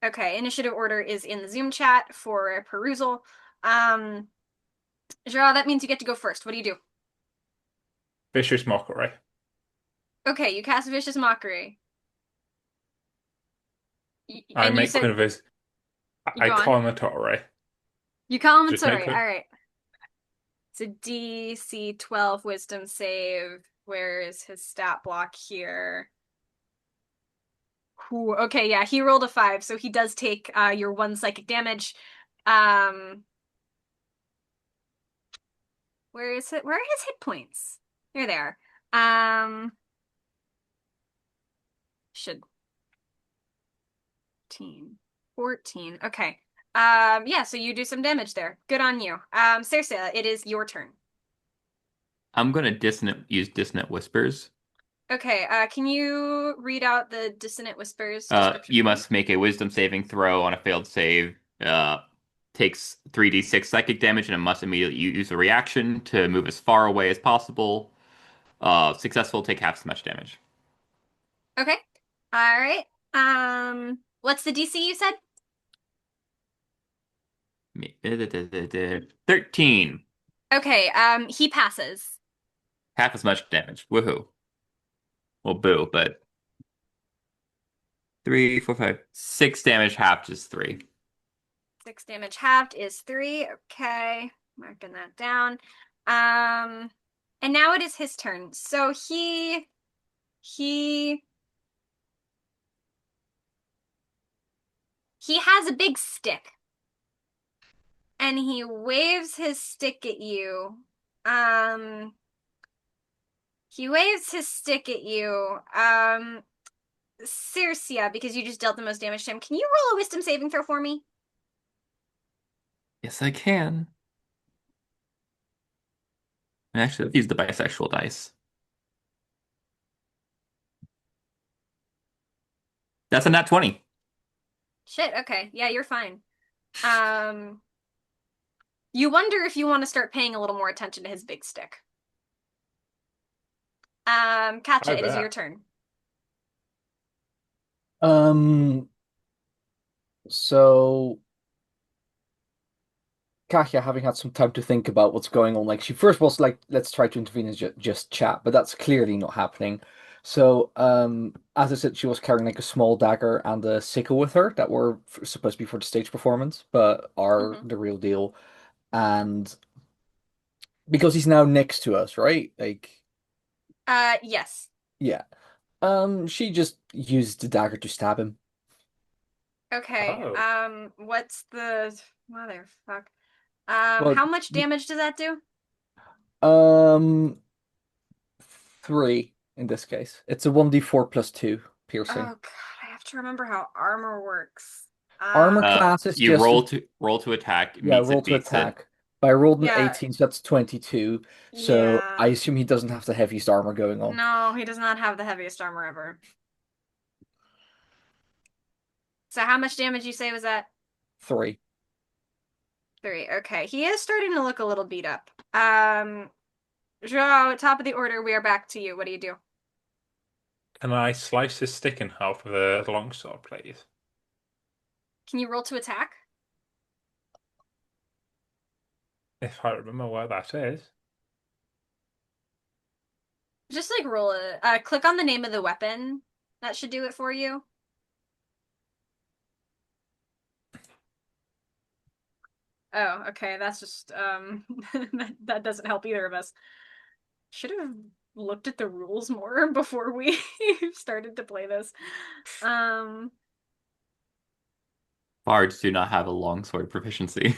okay, initiative order is in the Zoom chat for perusal. Um, Joao, that means you get to go first. What do you do? Vicious mockery. Okay, you cast Vicious Mockery. I And you make said, Quinvis. you I go on. call him a Tory. You call him a Just make Tori. Quin. All right. It's a DC 12 wisdom save. Where is his stat block here? Ooh, okay, yeah, he rolled a 5, so he does take your 1 psychic damage. Um, where is it? Where are his hit points? Here they are. Um, should 14. 14. Okay. Yeah, so you do some damage there. Good on you. Cersei, it is your turn. I'm gonna use dissonant whispers. Okay, can you read out the Dissonant Whispers description You for me? must make a wisdom saving throw on a failed save. Takes 3d6 psychic damage and it must immediately use a reaction to move as far away as possible. Successful, take half as much damage. Okay. All right. What's the DC you said? 13. Okay, he passes. Half as much damage. Woohoo. Well, boo, but 3, 4, 5, 6 damage halved is 3. 6 damage halved is 3. Okay, marking that down. Um, and now it is his turn. So he he has a big stick and he waves his stick at you. Um, he waves his stick at you. Circia, because you just dealt the most damage to him. Can you roll a wisdom saving throw for me? Yes, I can. Actually, let's use the bisexual dice. That's a nat 20. Shit, okay. Yeah, you're fine. Um, you wonder if you want to start paying a little more attention to his big stick. I Katja, it is your bet. turn. Um, so Katya, having had some time to think about what's going on, like she first was like, let's try to intervene and just chat, but that's clearly not happening. So, as I said, she was carrying like a small dagger and a sickle with her that were supposed to be for the stage performance, but are Mm-hmm. the real deal. And because he's now next to us, right? Like, Yes. yeah. She just used the dagger to stab him. Okay. Oh, What's the motherfuck? Well, How much damage does that do? um, 3 in this case. It's a 1d4 plus 2 piercing. Oh God, I have to remember how armor works. Armor class is You just, roll to attack, yeah, meets roll it, to beats it. attack. But I rolled an Yeah, 18, so that's 22. So I yeah. assume he doesn't have the heaviest armor going on. No, he does not have the heaviest armor ever. So how much damage you say was that? 3. 3. Okay. He is starting to look a little beat up. Joao, top of the order, we are back to you. What do you do? Can I slice his stick in half with a longsword, please? Can you roll to attack? If I remember where that is. Just like roll it. Click on the name of the weapon. That should do it for you. Oh, okay. That's just that doesn't help either of us. Should have looked at the rules more before we started to play this. Um, Bards do not have a longsword proficiency.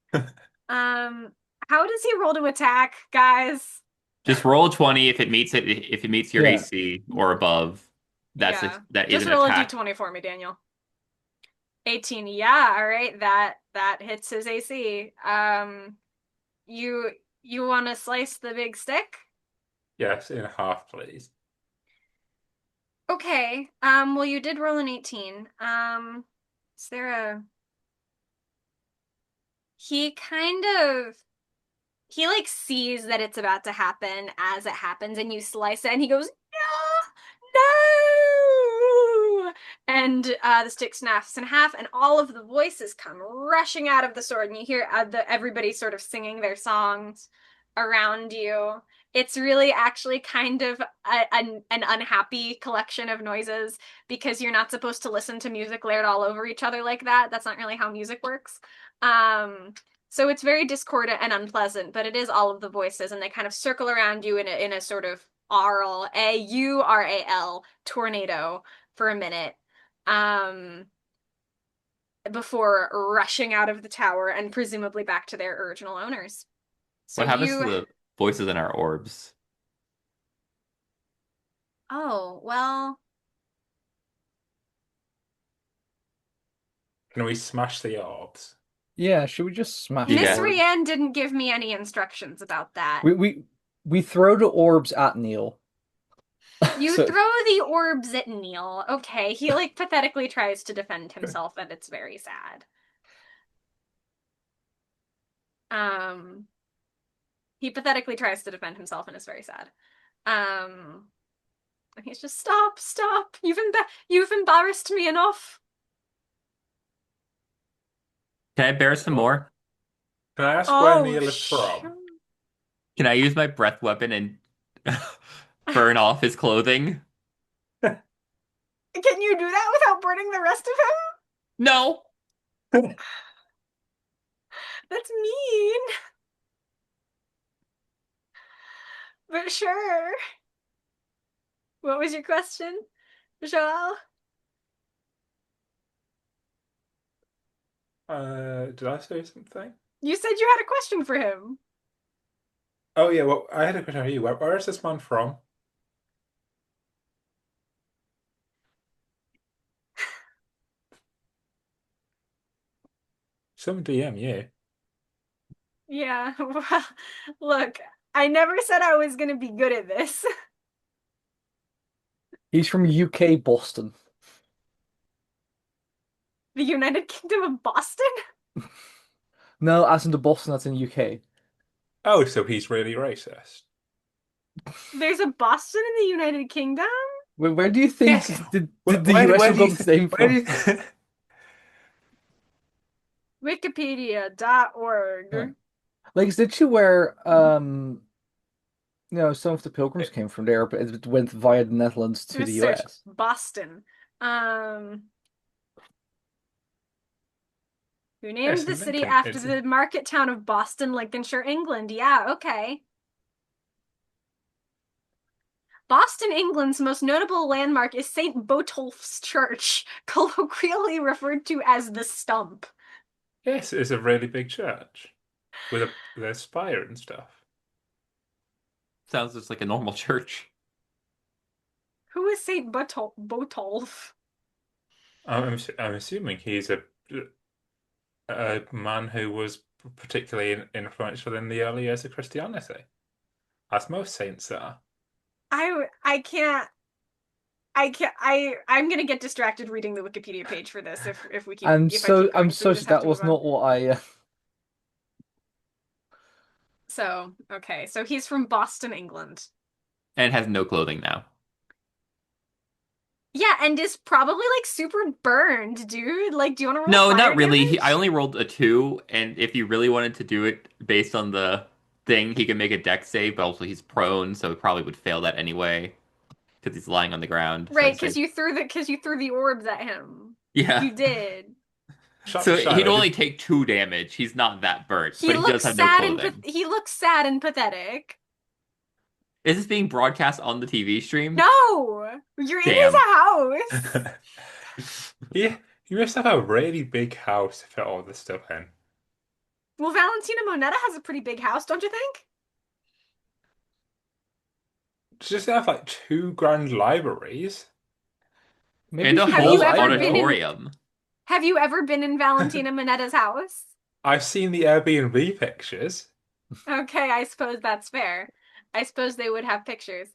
how does he roll to attack, guys? Just roll a 20 if it meets it. If it meets your Yeah. AC or above, Yeah. that is Just an roll a attack. d20 for me, Daniel. 18. Yeah, all right. That hits his AC. You you want to slice the big stick? Yes, in half, please. Okay. Well, you did roll an 18. Is there a he kind of he like sees that it's about to happen as it happens and you slice it and he goes, no, and the stick snaps in half and all of the voices come rushing out of the sword and you hear everybody sort of singing their songs around you. It's really actually kind of an unhappy collection of noises because you're not supposed to listen to music layered all over each other like that. That's not really how music works. um so it's very discordant and unpleasant, but it is all of the voices, and they kind of circle around you in a sort of Aural tornado for a minute, um, before rushing out of the tower and presumably back to their original owners. So What happens to you, the voices in our orbs? oh, well, Can we smash the orbs? Yeah, should we just smash the Miss Yeah. orbs? Rhianne didn't give me any instructions about that. We throw the orbs at Neil. You So throw the orbs at Neil. Okay, he like pathetically tries to defend himself, and it's very sad. Um, he pathetically tries to defend himself, and it's very sad. Um, and he's just stop, stop. You've embarrassed me enough. Can I bear some Oh, more? can I ask where Oh, Neil is sure. from? Can I use my breath weapon and burn off his clothing? Can you do that without burning the rest of him? No. That's mean. But sure. What was your question, Joel? Did I say something? You said you had a question for him. Oh yeah, well, I had a question for you. Where is this man from? Some DM you. Yeah, well, look, I never said I was gonna be good at this. he's from UK Boston. The United Kingdom of Boston? No, as in the Boston that's in UK. Oh, so he's really racist. There's a Boston in the United Kingdom? Where do you think Yes. did the US Where have do you got its name where do from? you Huh. Wikipedia.org. Like, is it you where some of the pilgrims came from there, but it went via the Netherlands to Let's the search US? Boston. Um, who named Yes, the in city Lincoln. after It's the market town of Boston, Lincolnshire, England? Yeah, okay. Boston, England's most notable landmark is St. Botolph's Church, colloquially referred to as the Stump. yes, it's a really big church with a spire and stuff. Sounds just like a normal church. Who is St. Botolph? I'm assuming he's a man who was particularly influential in the early years of Christianity, as most saints are. I can't. I can't. I'm gonna get distracted reading the Wikipedia page for this if we keep I'm if I keep I'm going. So we just have that to was move on. not what I. So okay, so he's from Boston, England. And has no clothing now. Yeah, and is probably like super burned, dude. Like, do you want to roll No, fire not really. I damage? only rolled a 2, and if you really wanted to do it based on the thing, he can make a dex save, but also he's prone, so he probably would fail that anyway because he's lying on the ground. So Right, I'd say, because you threw the orbs at him. yeah. You did. So he'd Shiloh, only take 2 damage. He's not that burnt, He but he does looks have no sad and clothing. he looks sad and pathetic. Is this being broadcast on the TV stream? No, you're in his Damn. house. yeah, you must have a really big house to fit all this stuff in. Well, Valentina Monetta has a pretty big house, don't you think? Just have like 2 grand libraries. Maybe And a he Have does. you whole I ever don't been know. in auditorium. Have you ever been in Valentina Monetta's house? I've seen the Airbnb pictures. Okay, I suppose that's fair. I suppose they would have pictures.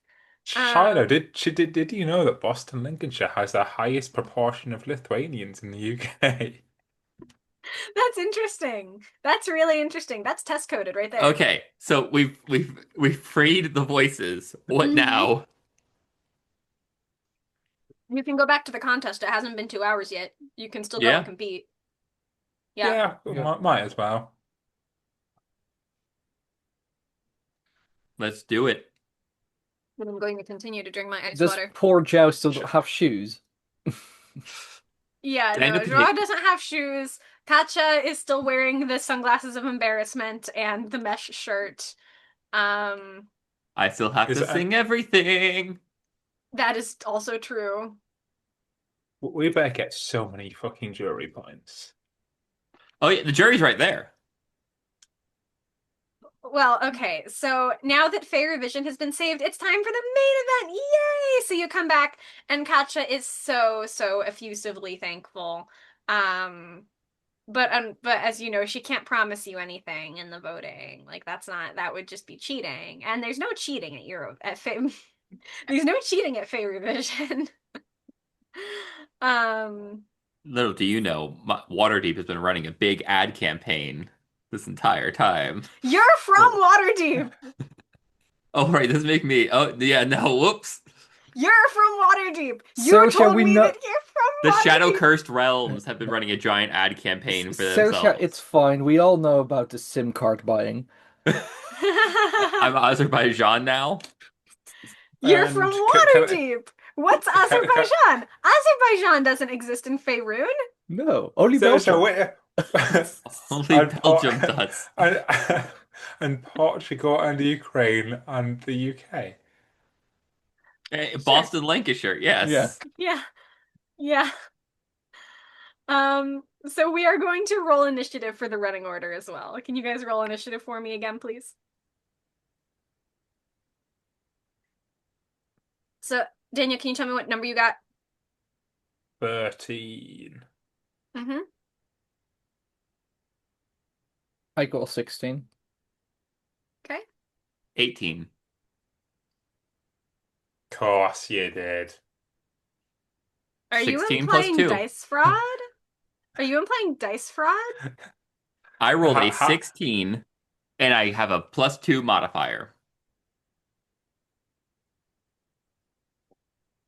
Shiloh, Um, did you know that Boston, Lincolnshire has the highest proportion of Lithuanians in the UK? that's interesting. That's really interesting. That's test coded right there. Okay, so we've freed the voices. What Mhm. now? You can go back to the contest. It hasn't been 2 hours yet. You can still go and Yeah, compete. Yeah. Yeah, Yeah. might as well. let's do it. But I'm going to continue to drink my ice Does water. poor Joe still Sh- have shoes? Yeah, Stand no, up and Joao hit. doesn't have shoes. Katja is still wearing the sunglasses of embarrassment and the mesh shirt. Um, I still have Is to it, sing everything. that is also true. we better get so many fucking jury points. Oh yeah, the jury's right there. Well, okay, so now that Faerûvision has been saved, it's time for the main event! Yay! So you come back, and Katja is so effusively thankful. Um, but as you know, she can't promise you anything in the voting. Like that would just be cheating. And there's no cheating at there's no cheating at Faerûvision. Um, Little do you know, Waterdeep has been running a big ad campaign this entire time. you're from Waterdeep. Oh right, this make me. Oh yeah, no, whoops. You're from Waterdeep. So You shall told we me not? that you're from The Shadow Waterdeep. Cursed Realms have been running a giant ad campaign for Sersha, it's themselves. fine. We all know about the SIM card buying. I'm Azerbaijan now. You're from And Waterdeep. What's can, Azerbaijan? Azerbaijan doesn't exist in Faerûn. No, only so Belgium. wait, Only and, Belgium does. and, and Portugal and Ukraine and the UK. Sure. Boston, Lancashire, Yeah. yes. Yeah. Yeah. So we are going to roll initiative for the running order as well. Can you guys roll initiative for me again, please? So, Daniel, can you tell me what number you got? 13. Mm-hmm. I got a 16. Okay. 18. Course you did. Are you 16 plus implying 2. dice fraud? Are you implying dice fraud? I rolled a Ha, 16 and I have a +2 modifier.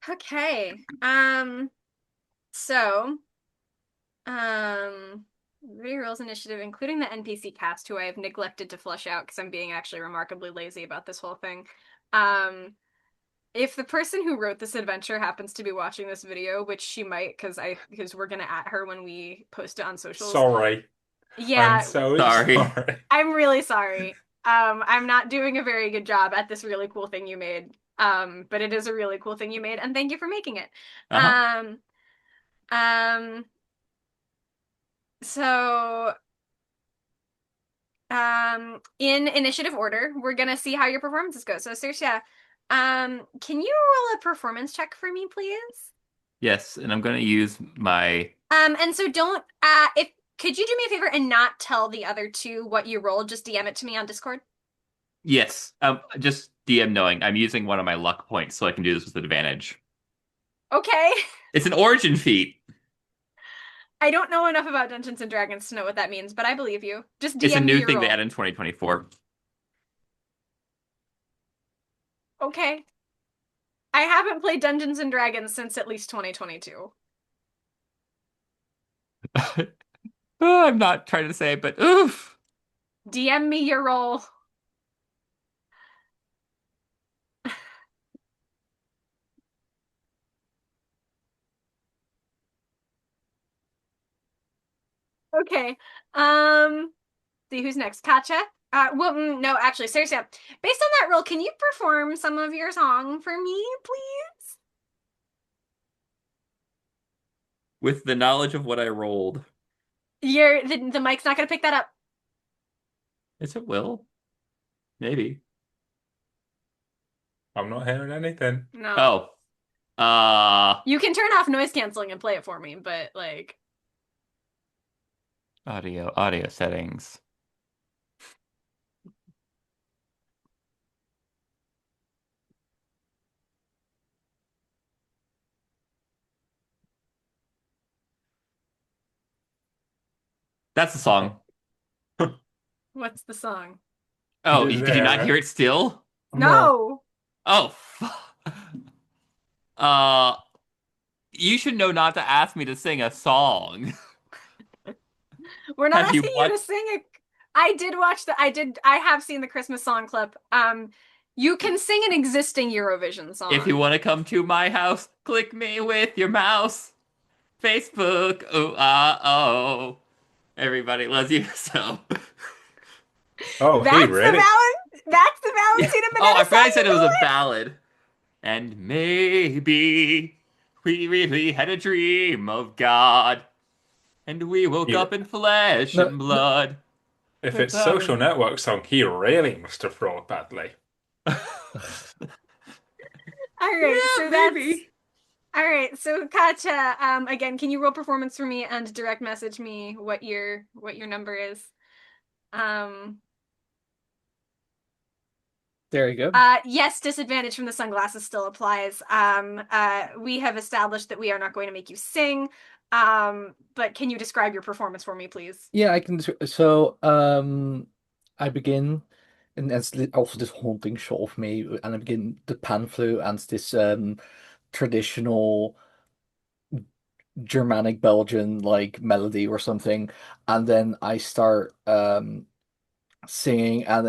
Okay. So, rerolls initiative, including the NPC cast, who I have neglected to flush out because I'm being actually remarkably lazy about this whole thing. If the person who wrote this adventure happens to be watching this video, which she might, because we're gonna at her when we post it on socials. sorry. Yeah, I'm so Sorry. sorry. I'm really sorry. I'm not doing a very good job at this really cool thing you made. But it is a really cool thing you made, and thank you for making it. Uh-huh. Um, so in initiative order, we're gonna see how your performances go. So Saoirse, can you roll a performance check for me, please? Yes, and I'm going to use my. And so don't if could you do me a favor and not tell the other two what you rolled? Just DM it to me on Discord. Yes, just DM knowing I'm using one of my luck points so I can do this with advantage. Okay. It's an origin feat. I don't know enough about Dungeons and Dragons to know what that means, but I believe you. Just It's a DM me new your thing they role. added in 2024. Okay. I haven't played Dungeons and Dragons since at least 2022. Oh, I'm not trying to say it, but oof. DM me your role. Okay. Um, see who's next. Katja? Well, no, actually, seriously, based on that role, can you perform some of your song for me, please? With the knowledge of what I rolled. The mic's not gonna pick that up. Yes, it will. Maybe. I'm not hearing anything. No. Oh. Uh, You can turn off noise canceling and play it for me, but like, audio settings. That's the song. what's the song? Oh, Is could you not hear there? it still? No. No, Oh, uh, you should know not to ask me to sing a song. we're not Have you asking you to watched? sing it. I have seen the Christmas song clip. You can sing an existing Eurovision If you song. want to come to my house, click me with your mouse. Facebook, oh, oh. Everybody loves you so. Oh, he really? That's the Yeah. Valentina Oh, I Minetta forgot song I you're said it was a going ballad. And maybe we really had a dream of God, and we woke He, up in flesh No, and no. blood. if it's social Without- network song, he really must have rolled badly. All right, Yeah, so that's maybe. all right. So Katja, again, can you roll performance for me and direct message me what your number is? Um, There you go. yes, disadvantage from the sunglasses still applies. We have established that we are not going to make you sing. But can you describe your performance for me, please? Yeah, I can. So, I begin, and it's also this haunting shot of me, and I begin the pan flute and this traditional Germanic Belgian like melody or something, and then I start singing, and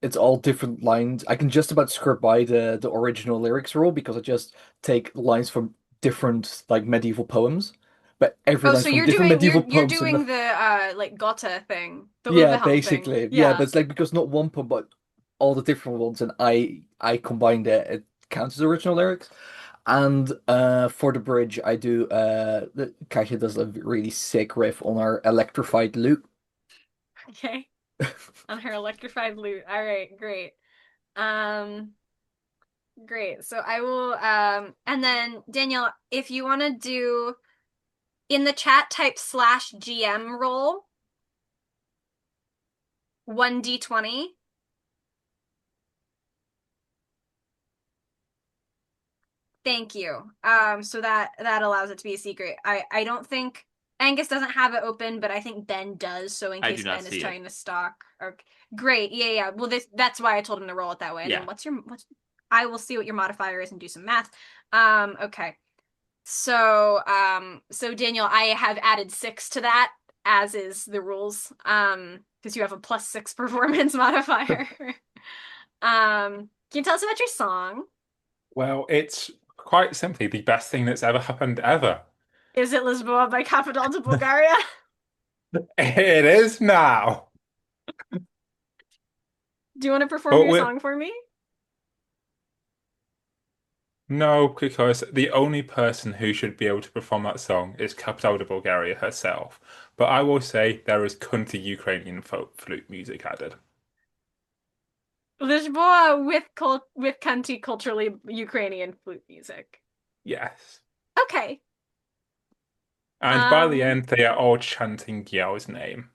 it's all different lines. I can just about skirt by the original lyrics rule because I just take lines from different like medieval poems, but every Oh, line's so from you're different doing medieval you're poems, and doing the like Gotta thing, the yeah, Wilhelm thing. basically. Yeah, but Yeah. it's like because not one poem, but all the different ones, and I combined it. It counts as original lyrics. And for the bridge, I do Kasia does a really sick riff on our electrified lute. Okay. On her electrified lute. All right, great. Um, great. So I will and then Daniel, if you want to do in the chat type /GM roll 1d20. Thank you. So that allows it to be a secret. I don't think Angus doesn't have it open, but I think Ben does. So in I do case not Ben is see it. trying to stalk, or great, yeah, yeah. Well, that's why I told him to roll it that way. And then Yeah. what's? I will see what your modifier is and do some math. Okay. So Daniel, I have added 6 to that, as is the rules. Because you have a +6 performance modifier. Can you tell us about your song? Well, it's quite simply the best thing that's ever happened ever. Is it Lisboa by Capital de Bulgaria? It is now. Do you want to perform But your with song for me? no, because the only person who should be able to perform that song is Capital de Bulgaria herself. But I will say there is country Ukrainian folk flute music added. Lisboa with cunty culturally Ukrainian flute music. Yes. Okay. And by the Um, end, they are all chanting Yale's name.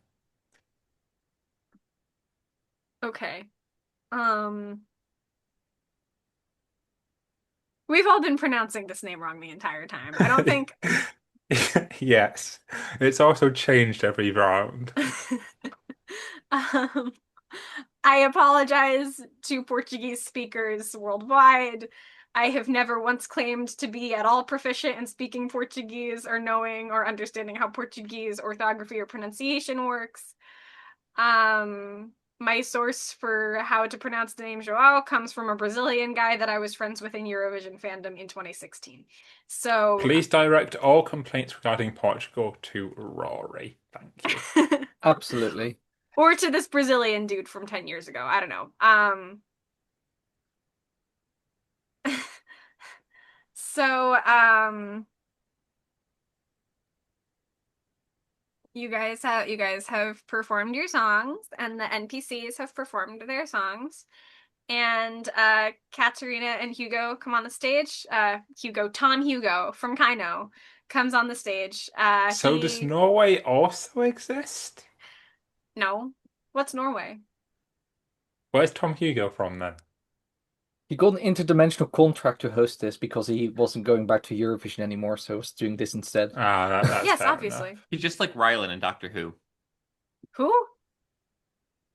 okay. Um, We've all been pronouncing this name wrong the entire time. I don't think. Yes. It's also changed every round. Um, I apologize to Portuguese speakers worldwide. I have never once claimed to be at all proficient in speaking Portuguese or knowing or understanding how Portuguese orthography or pronunciation works. My source for how to pronounce the name João comes from a Brazilian guy that I was friends with in Eurovision fandom in 2016. So, Please direct all complaints regarding Portugal to Rory. Thank you. Absolutely. or to this Brazilian dude from 10 years ago. I don't know. So, you guys have performed your songs, and the NPCs have performed their songs. And Katerina and Hugo come on the stage. Tom Hugo from Kaino comes on the stage. So does Norway also exist? No. What's Norway? Where's Tom Hugo from then? He got an interdimensional contract to host this because he wasn't going back to Eurovision anymore, so was doing this instead. That's Yes, fair obviously. enough. He's just like Rylan in Doctor Who. Who?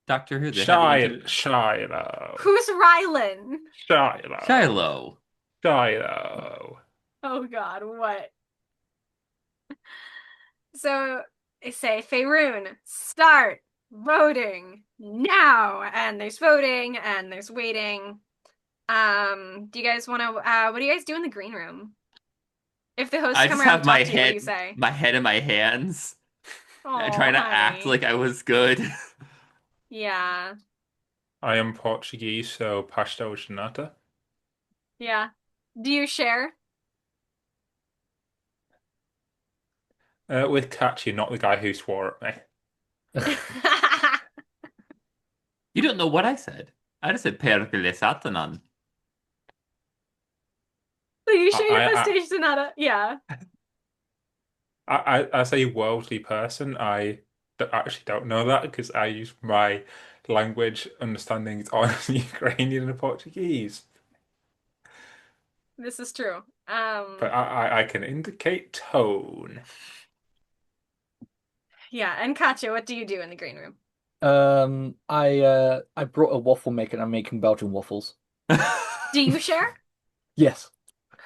Doctor Who, they have the inter Shiloh. Who's Rylan? Shiloh. Shiloh. Shiloh. Oh God, what? So they say, Faerûn, start voting now. And there's voting and there's waiting. Do you guys want to, what do you guys do in the green room? If the hosts I come just around and have my talk to you, what do you head, say? my head in my hands, and Oh, trying to act honey. like I was good. Yeah, I am Portuguese, so pastel nata. yeah. Do you share? With Kachi, not the guy who swore at me. You don't know what I said. I just said perkele satanan. So you share your I, stage sonata? Yeah. as a worldly person, actually don't know that because I use my language understandings on Ukrainian and Portuguese. This is true. But I can indicate tone. Yeah, and Katya, what do you do in the green room? I brought a waffle maker and I'm making Belgian waffles. Do you share? Yes.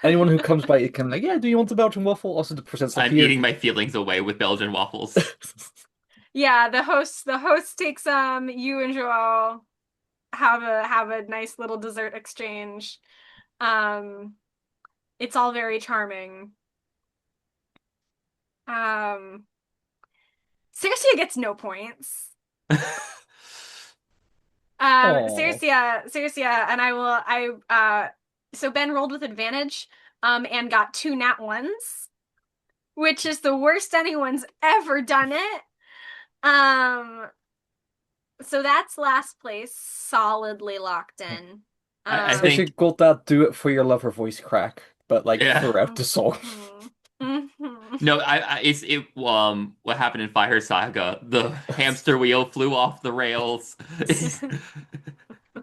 Anyone who comes by it can like, yeah, do you want a Belgian waffle? Also the presents like I'm here. eating my feelings away with Belgian waffles. Yeah, the host takes you and Joel have a nice little dessert exchange. Um it's all very charming. Um Circia gets no points. Oh. Circia, and so Ben rolled with advantage, and got 2 nat 1s, which is the worst anyone's ever done it. So that's last place, solidly locked in. I So she think, got that do it for your lover voice crack, but like yeah. throughout the song. No, what happened in Fire Saga? The hamster wheel flew off the rails.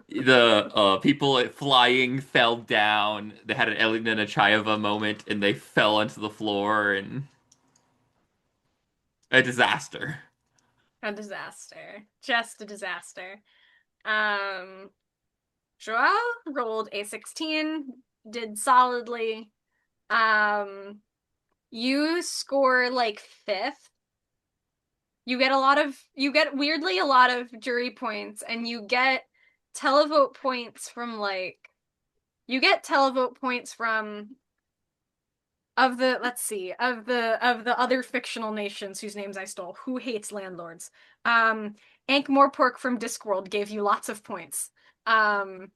The people flying fell down. They had an Elena Nechaeva moment, and they fell onto the floor, and a disaster. A disaster. Just a disaster. Um, Joel rolled a 16, did solidly. You score like fifth. You get weirdly a lot of jury points, and you get televote points from of the let's see of the other fictional nations whose names I stole. Who hates landlords? Ankh Morpork from Discworld gave you lots of points. Um,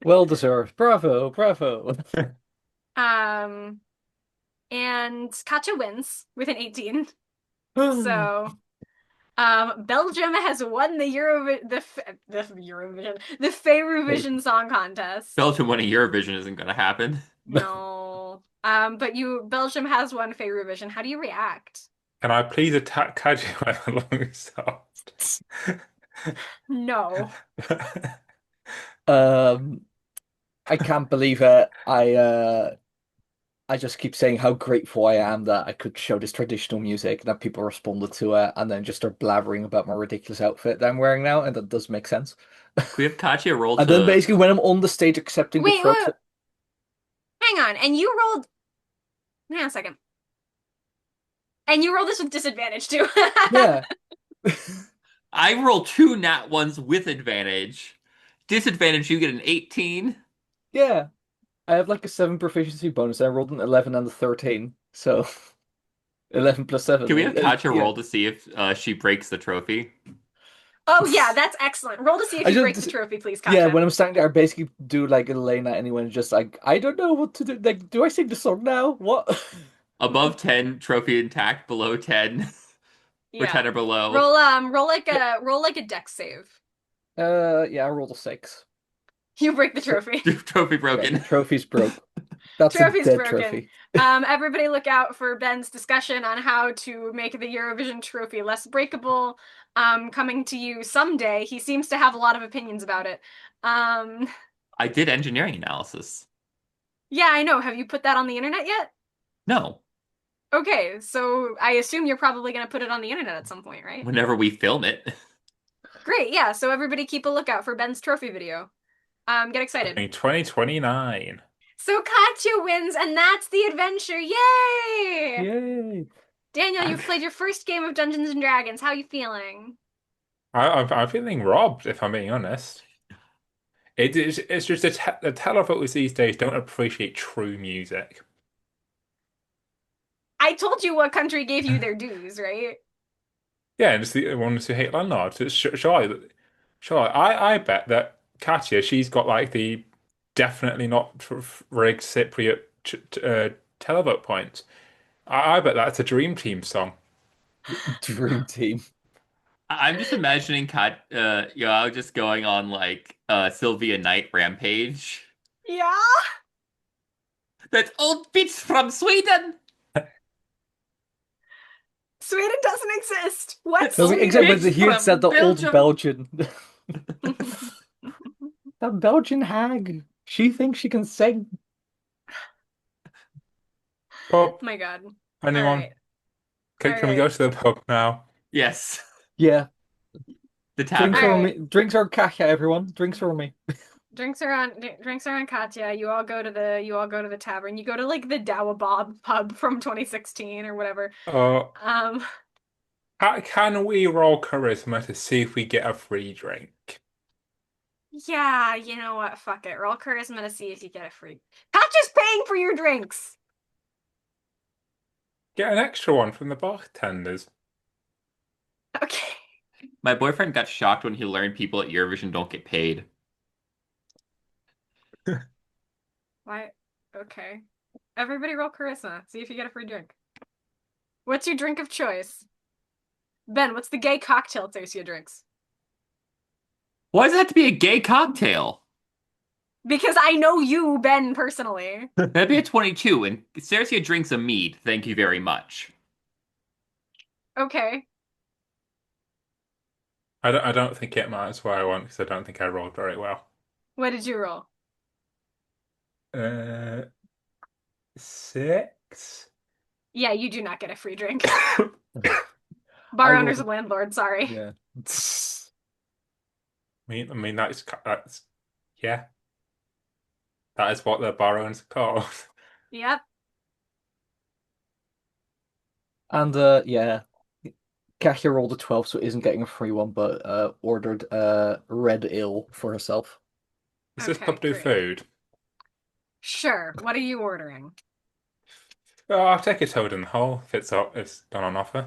Well deserved. Bravo, bravo. um, and Katja wins with an 18. So, Belgium has won the Faerûvision Song Contest. Belgium winning Eurovision isn't going to happen. No. But Belgium has won Faerûvision. How do you react? Can I please attack Kaji No. Um I can't believe it. I just keep saying how grateful I am that I could show this traditional music and that people responded to it and then just start blabbering about my ridiculous outfit that I'm wearing now, and that does make sense. Could we have Katya roll And then to basically when I'm on the stage accepting the Wait, trophy, wait, hang on. And you rolled. Hang on a second. And you rolled this with disadvantage too. yeah. I roll two nat ones with advantage. Disadvantage, you get an 18. Yeah. I have like a 7 proficiency bonus. I rolled an 11 and a 13. So 11 plus 7. Can we have Katya Yeah. roll to see if she breaks the trophy? Oh yeah, that's excellent. Roll to see if I you break the just trophy, please, Yeah, Katya. when I'm standing there, I basically do like Elena anyone just like I don't know what to do. Like, do I sing the song now? What? Above 10, trophy intact. Below 10, or Yeah. 10 or below. Roll like a dex save. Yeah, I rolled a 6. You break the So trophy. Trophy yeah, broken. trophy's broke. That's a Trophy's dead broken. trophy. Everybody look out for Ben's discussion on how to make the Eurovision trophy less breakable. Coming to you someday. He seems to have a lot of opinions about it. Um, I did engineering analysis. yeah, I know. Have you put that on the internet yet? No, Okay, so I assume you're probably going to put it on the internet at some point, right? whenever we film it. Great, yeah. So everybody keep a lookout for Ben's trophy video. Get excited. In 2029. So Katya wins, and that's the adventure. Yay! Yay. Daniel, I'm, you've played your first game of Dungeons and Dragons. How are you feeling? I'm feeling robbed, if I'm being honest. It's just the televotes these days don't appreciate true music. I told you what country gave you their dues, right? Yeah, and it's the ones who hate landlords. Surely, I bet that Katya, she's got like the definitely not rigged Cypriot televote points. I bet that's a Dream Team song. Dream team. I'm just imagining Yo just going on like Sylvia Knight rampage. Yeah. That's old bitch from Sweden. Sweden doesn't exist. What That's No, old except Sweden? when bitch he had said from the old Belgium. Belgian. That Belgian hag. She thinks she can sing. Pub, My God. All anyone? right. All Can we go right. to the pub now? Yes, Yeah. the Drinks All are on tavern. right. me. Drinks are Kasia, everyone. Drinks are on me. Drinks are on Katya. You all go to the tavern. You go to like the Dowa Bob pub from 2016 or whatever. Uh, Um, can we roll charisma to see if we get a free drink? yeah, you know what? Fuck it. Roll charisma to see if you get a free. Katya's paying for your drinks. Get an extra one from the bartenders. Okay. My boyfriend got shocked when he learned people at Eurovision don't get paid. Why? Okay. Everybody roll charisma. See if you get a free drink. What's your drink of choice? Ben, what's the gay cocktail Thecia drinks? Why does it have to be a gay cocktail? Because I know you, Ben, personally. That'd be a 22, and Cersei drinks a mead. Thank you very much. Okay. I don't think it matters what I want because I don't think I rolled very well. What did you roll? Uh, 6? Yeah, you do not get a free drink. I Bar owners rolled. and landlord, sorry. Yeah. I mean that's yeah, that is what the bar owners are called. Yep. And yeah. Kasia rolled a 12, so isn't getting a free one, but ordered red ale for herself. Does this Okay, pub do great. food? Sure. What are you ordering? Oh, I'll take a toad in the hole if it's done on offer.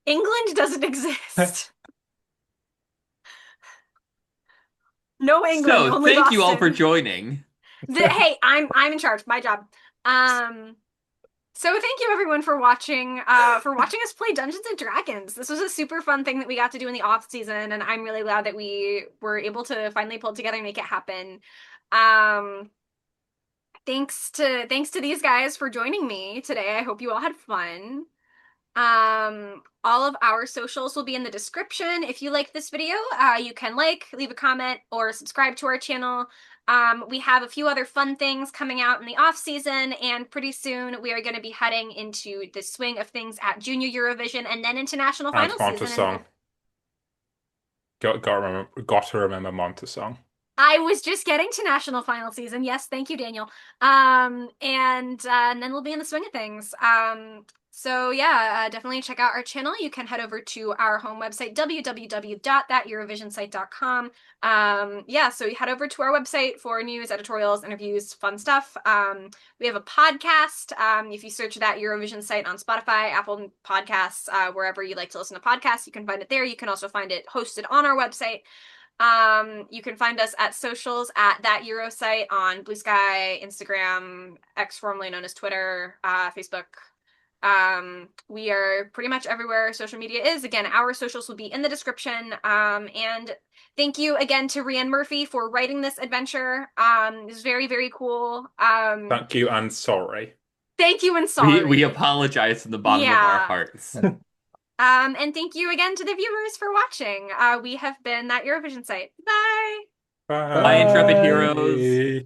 England doesn't exist. No England, So, only thank you all for Boston. joining. Hey, I'm in charge. My job. So thank you everyone for watching us play Dungeons and Dragons. This was a super fun thing that we got to do in the off season, and I'm really glad that we were able to finally pull together and make it happen. Um, thanks to these guys for joining me today. I hope you all had fun. All of our socials will be in the description. If you like this video, you can leave a comment, or subscribe to our channel. We have a few other fun things coming out in the off season, and pretty soon we are going to be heading into the swing of things at Junior Eurovision and then into national And final Monta season. song. Got to remember Monta song. I was just getting to national final season. Yes, thank you, Daniel. And then we'll be in the swing of things. So yeah, definitely check out our channel. You can head over to our home website, www.thateurovisionsite.com. Yeah, so you head over to our website for news, editorials, interviews, fun stuff. We have a podcast. If you search That Eurovision Site on Spotify, Apple Podcasts, wherever you like to listen to podcasts, you can find it there. You can also find it hosted on our website. You can find us at socials at That Euro Site on Blue Sky, Instagram, X formerly known as Twitter, Facebook. We are pretty much everywhere social media is. Again, our socials will be in the description. And thank you again to Rhianne Murphy for writing this adventure. It was very, very cool. Thank you and sorry. Thank you and We sorry. apologize from the bottom of our Yeah. hearts. And thank you again to the viewers for watching. We have been That Eurovision Site. Bye. Bye. Bye, intrepid heroes.